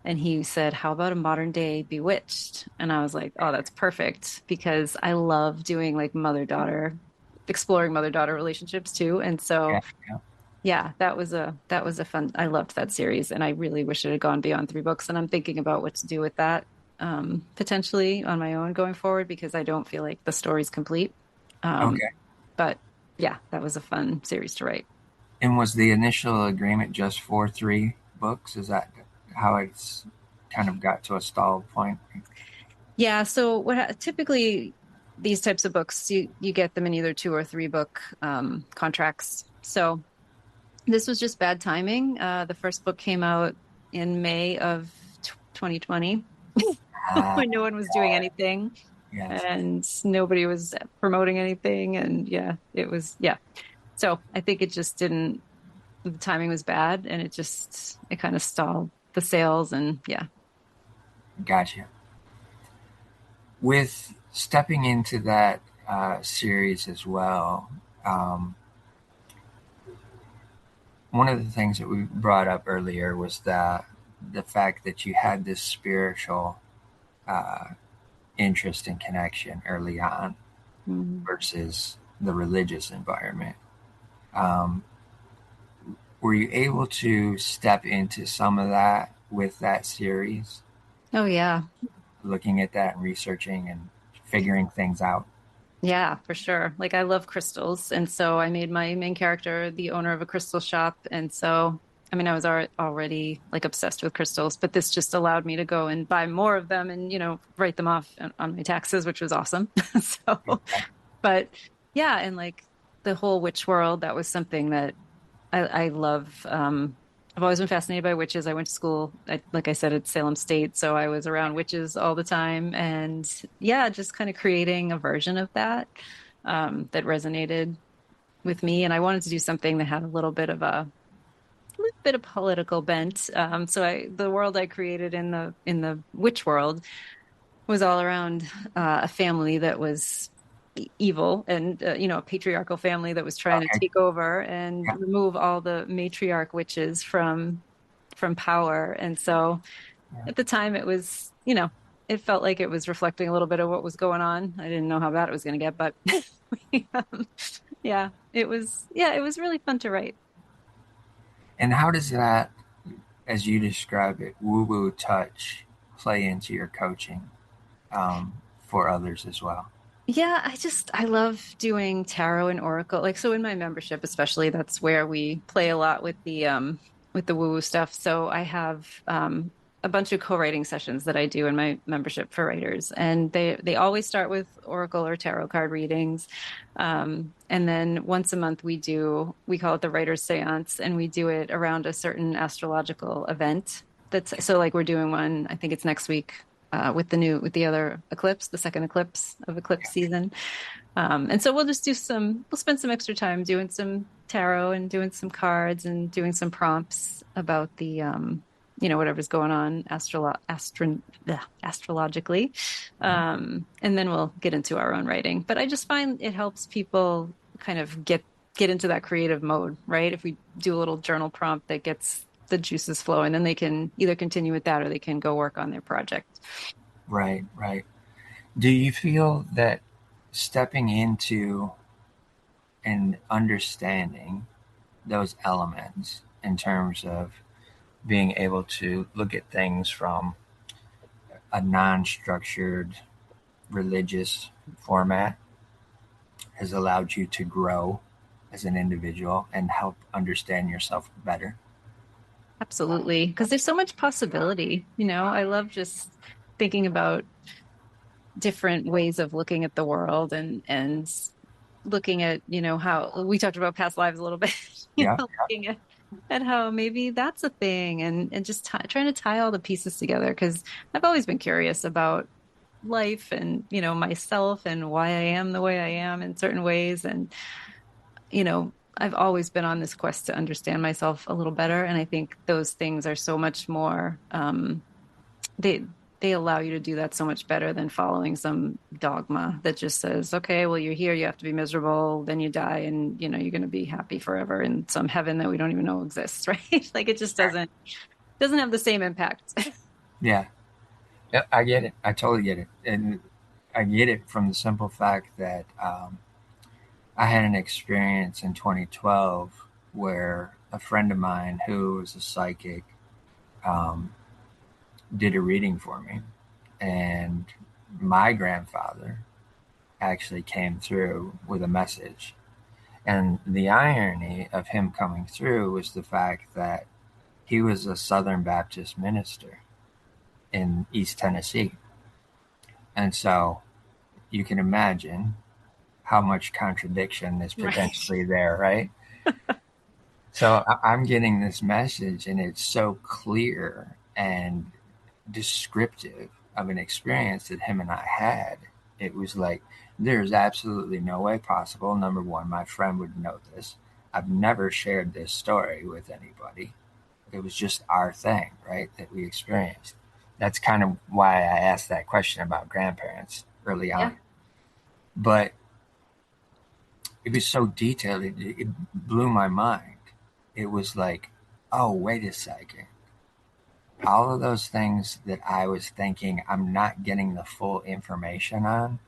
and he said, "How about a modern day Bewitched?" And I was like, "Oh, that's perfect," because I love doing like mother-daughter, exploring mother-daughter relationships too, and Yeah, so yeah. yeah, that was a fun. I loved that series, and I really wish it had gone beyond 3 books. And I'm thinking about what to do with that, potentially on my own going forward because I don't feel like the story's complete. Um, Okay. but yeah, that was a fun series to write. And was the initial agreement just for 3 books? Is that how it's kind of got to a stall point? Yeah, so typically these types of books you get them in either 2 or 3 book contracts. So this was just bad timing. The first book came out in May of 2020 Ah, when no one was doing anything yes, and nobody was promoting anything. And yeah, it was, yeah. So I think it just didn't, the timing was bad and it kind of stalled the sales. And yeah. gotcha. With stepping into that series as well, um, one of the things that we brought up earlier was the fact that you had this spiritual uh, interest and connection early on Mhm. versus the religious environment. Um, were you able to step into some of that with that series, Oh, yeah. looking at that and researching and figuring things out? Yeah, for sure. Like I love crystals. And so I made my main character the owner of a crystal shop. And so, I mean, I was already like obsessed with crystals, but this just allowed me to go and buy more of them and, write them off on my taxes, which was awesome. So, but yeah, and like the whole witch world, that was something that I love. I've always been fascinated by witches. I went to school, like I said, at Salem State, so I was around witches all the time, and yeah, just kind of creating a version of that that resonated with me. And I wanted to do something that had a little bit of political bent. So the world I created in the witch world was all around a family that was evil and a patriarchal family that was trying to Okay. take over and Yeah. remove all the matriarch witches from power. And so Yeah. at the time it felt like it was reflecting a little bit of what was going on. I didn't know how bad it was going to get, but um, it was really fun to write. And how does that, as you describe it, woo woo touch play into your coaching for others as well? Yeah, I love doing tarot and oracle. Like so in my membership especially, that's where we play a lot with the woo-woo stuff. So I have a bunch of co-writing sessions that I do in my membership for writers. And they always start with oracle or tarot card readings. And then once a month we call it the writer's seance, and we do it around a certain astrological event. That's so like we're doing one, I think it's next week with the other eclipse, the second eclipse of eclipse season. And so we'll spend some extra time doing some tarot and doing some cards and doing some prompts about whatever's going on astrologically. And then we'll get into our own writing. But I just find it helps people kind of get into that creative mode, right? If we do a little journal prompt that gets the juices flowing, then they can either continue with that or they can go work on their project. Right, right. Do you feel that stepping into and understanding those elements in terms of being able to look at things from a non structured religious format has allowed you to grow as an individual and help understand yourself better? Absolutely. Because there's so much possibility. I love just thinking about different ways of looking at the world and looking at, how we talked about past lives a little bit, Yeah, looking at how maybe that's a thing and just trying to tie all the pieces together. Because I've always been curious about life and, myself and why I am the way I am in certain ways. And I've always been on this quest to understand myself a little better. And I think those things are so much more, they, they allow you to do that so much better than following some dogma that just says, okay, well, you're here, you have to be miserable, then you die, and you're going to be happy forever in some heaven that we don't even know exists, right? Like it just doesn't have the same impact. yeah. Yeah, I get it. I totally get it. And I get it from the simple fact that I had an experience in 2012 where a friend of mine who was a psychic um, did a reading for me. And my grandfather actually came through with a message. And the irony of him coming through was the fact that he was a Southern Baptist minister in East Tennessee. And so you can imagine how much contradiction is Right. potentially there, right? So I'm getting this message, and it's so clear and descriptive of an experience that him and I had. It was like, there's absolutely no way possible. Number one, my friend would know this. I've never shared this story with anybody. It was just our thing, right? That we experienced. That's kind of why I asked that question about grandparents early Yeah. on. But it was so detailed, it blew my mind. It was like, oh, wait a second. All of those things that I was thinking I'm not getting the full information on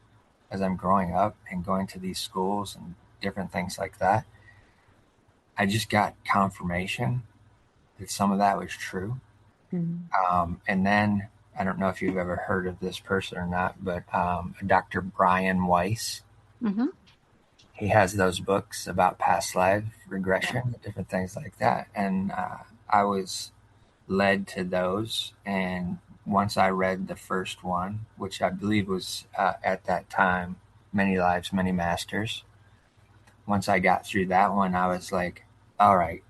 as I'm growing up and going to these schools and different things like that, I just got confirmation that some of that was true. Mm-hmm. And then I don't know if you've ever heard of this person or not, but Dr. Brian Weiss, Mm-hmm. he has those books about past life Yeah. regression, different things like that. And I was led to those. And once I read the first one, which I believe was at that time, Many Lives, Many Masters, once I got through that one, I was like, all right,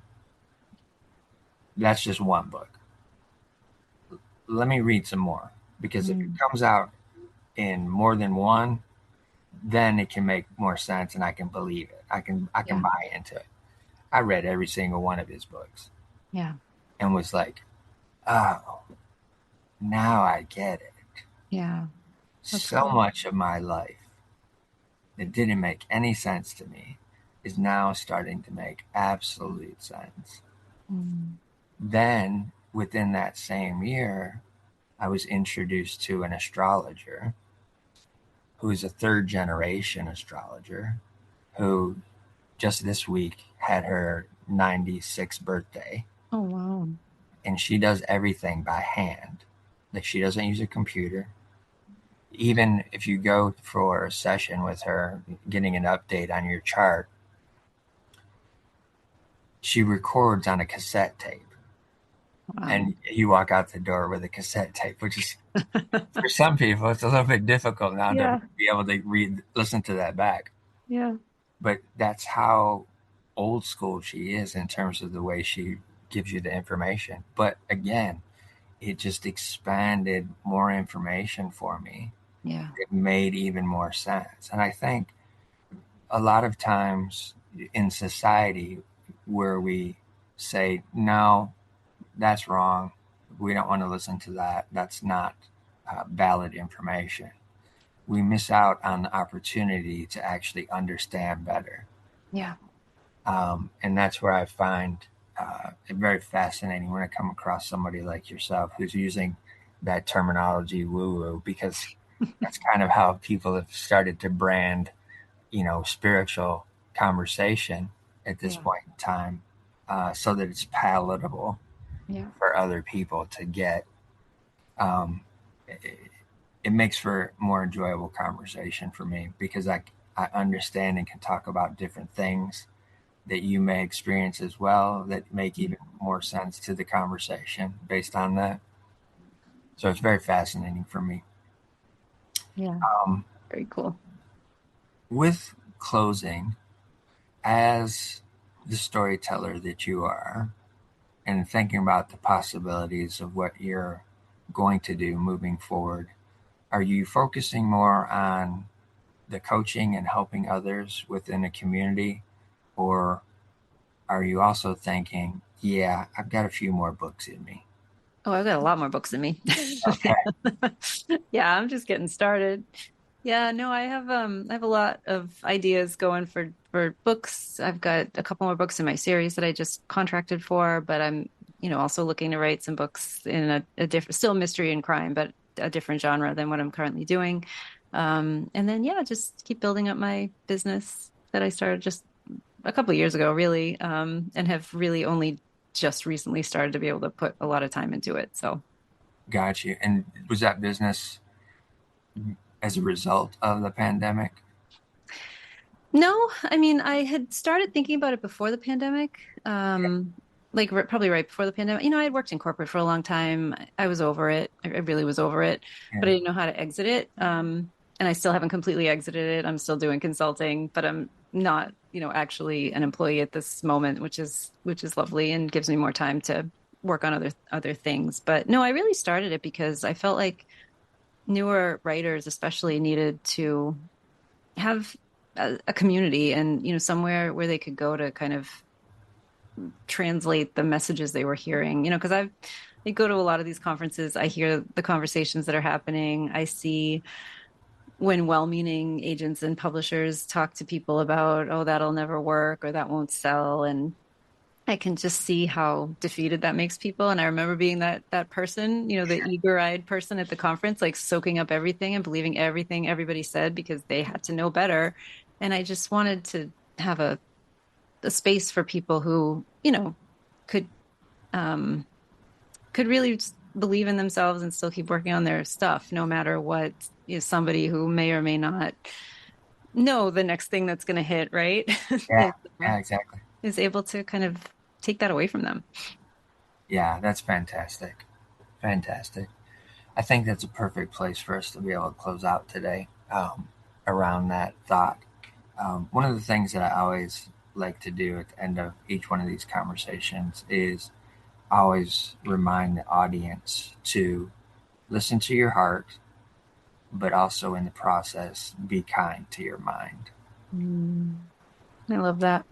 that's just one book. Let me read some more. Because if it Mm. comes out in more than one, then it can make more sense and I can believe it. I can Yeah. buy into it. I read every single one of his books Yeah. and was like, oh, now I get it. Yeah. That's So cool. much of my life that didn't make any sense to me is now starting to make absolute sense. Mm. Then, within that same year, I was introduced to an astrologer who's a third generation astrologer who just this week had her 96th birthday. Oh, wow. And she does everything by hand. Like, she doesn't use a computer. Even if you go for a session with her, getting an update on your chart, she records on a cassette tape. Wow. And you walk out the door with a cassette tape, which is, for some people, it's a little bit difficult now to Yeah. be able to listen to that back. Yeah. But that's how old school she is in terms of the way she gives you the information. But again, it just expanded more information for me. Yeah. It made even more sense. And I think a lot of times in society where we say, no, that's wrong, we don't want to listen to that, that's not valid information, we miss out on the opportunity to actually understand better. Yeah. And that's where I find it very fascinating when I come across somebody like yourself who's using that terminology woo woo, because that's kind of how people have started to brand, spiritual conversation at this Yeah. point in time, so that it's palatable Yeah. for other people to get. Um, it, it makes for more enjoyable conversation for me because I understand and can talk about different things that you may experience as well that make Yeah. even more sense to the conversation based on that. So it's very fascinating for me. Yeah. Um, Very cool. with closing, as the storyteller that you are, and thinking about the possibilities of what you're going to do moving forward, are you focusing more on the coaching and helping others within a community? Or are you also thinking, yeah, I've got a few more books in me? Oh, I've got a lot more books than me. Okay, Yeah, I'm just getting started. Yeah, no, I have a lot of ideas going for books. I've got a couple more books in my series that I just contracted for, but I'm, also looking to write some books in a different, still mystery and crime, but a different genre than what I'm currently doing. And then yeah, just keep building up my business that I started just a couple of years ago, really, and have really only just recently started to be able to put a lot of time into it. So got you. And was that business as a result of the pandemic? No, I mean, I had started thinking about it before the pandemic. Like probably right before the pandemic. I had worked in corporate for a long time. I was over it. I really was over it, but Yeah. I didn't know how to exit it. And I still haven't completely exited it. I'm still doing consulting, but I'm not, actually an employee at this moment, which is lovely and gives me more time to work on other things. But no, I really started it because I felt like newer writers especially needed to have a community and somewhere where they could go to kind of translate the messages they were hearing, because I go to a lot of these conferences. I hear the conversations that are happening. I see when well-meaning agents and publishers talk to people about, oh, that'll never work or that won't sell, and I can just see how defeated that makes people. And I remember being that person, the eager-eyed person at the conference, like soaking up everything and believing everything everybody said because they had to know better. And I just wanted to have a space for people who, could um could really just believe in themselves and still keep working on their stuff, no matter what is somebody who may or may not know the next thing that's going to hit, right? Yeah. is, uh, Yeah, exactly. is able to kind of take that away from them. Yeah, that's fantastic. Fantastic. I think that's a perfect place for us to be able to close out today, around that thought. One of the things that I always like to do at the end of each one of these conversations is always remind the audience to listen to your heart, but also in the process, be kind to your mind. Mm, I love that.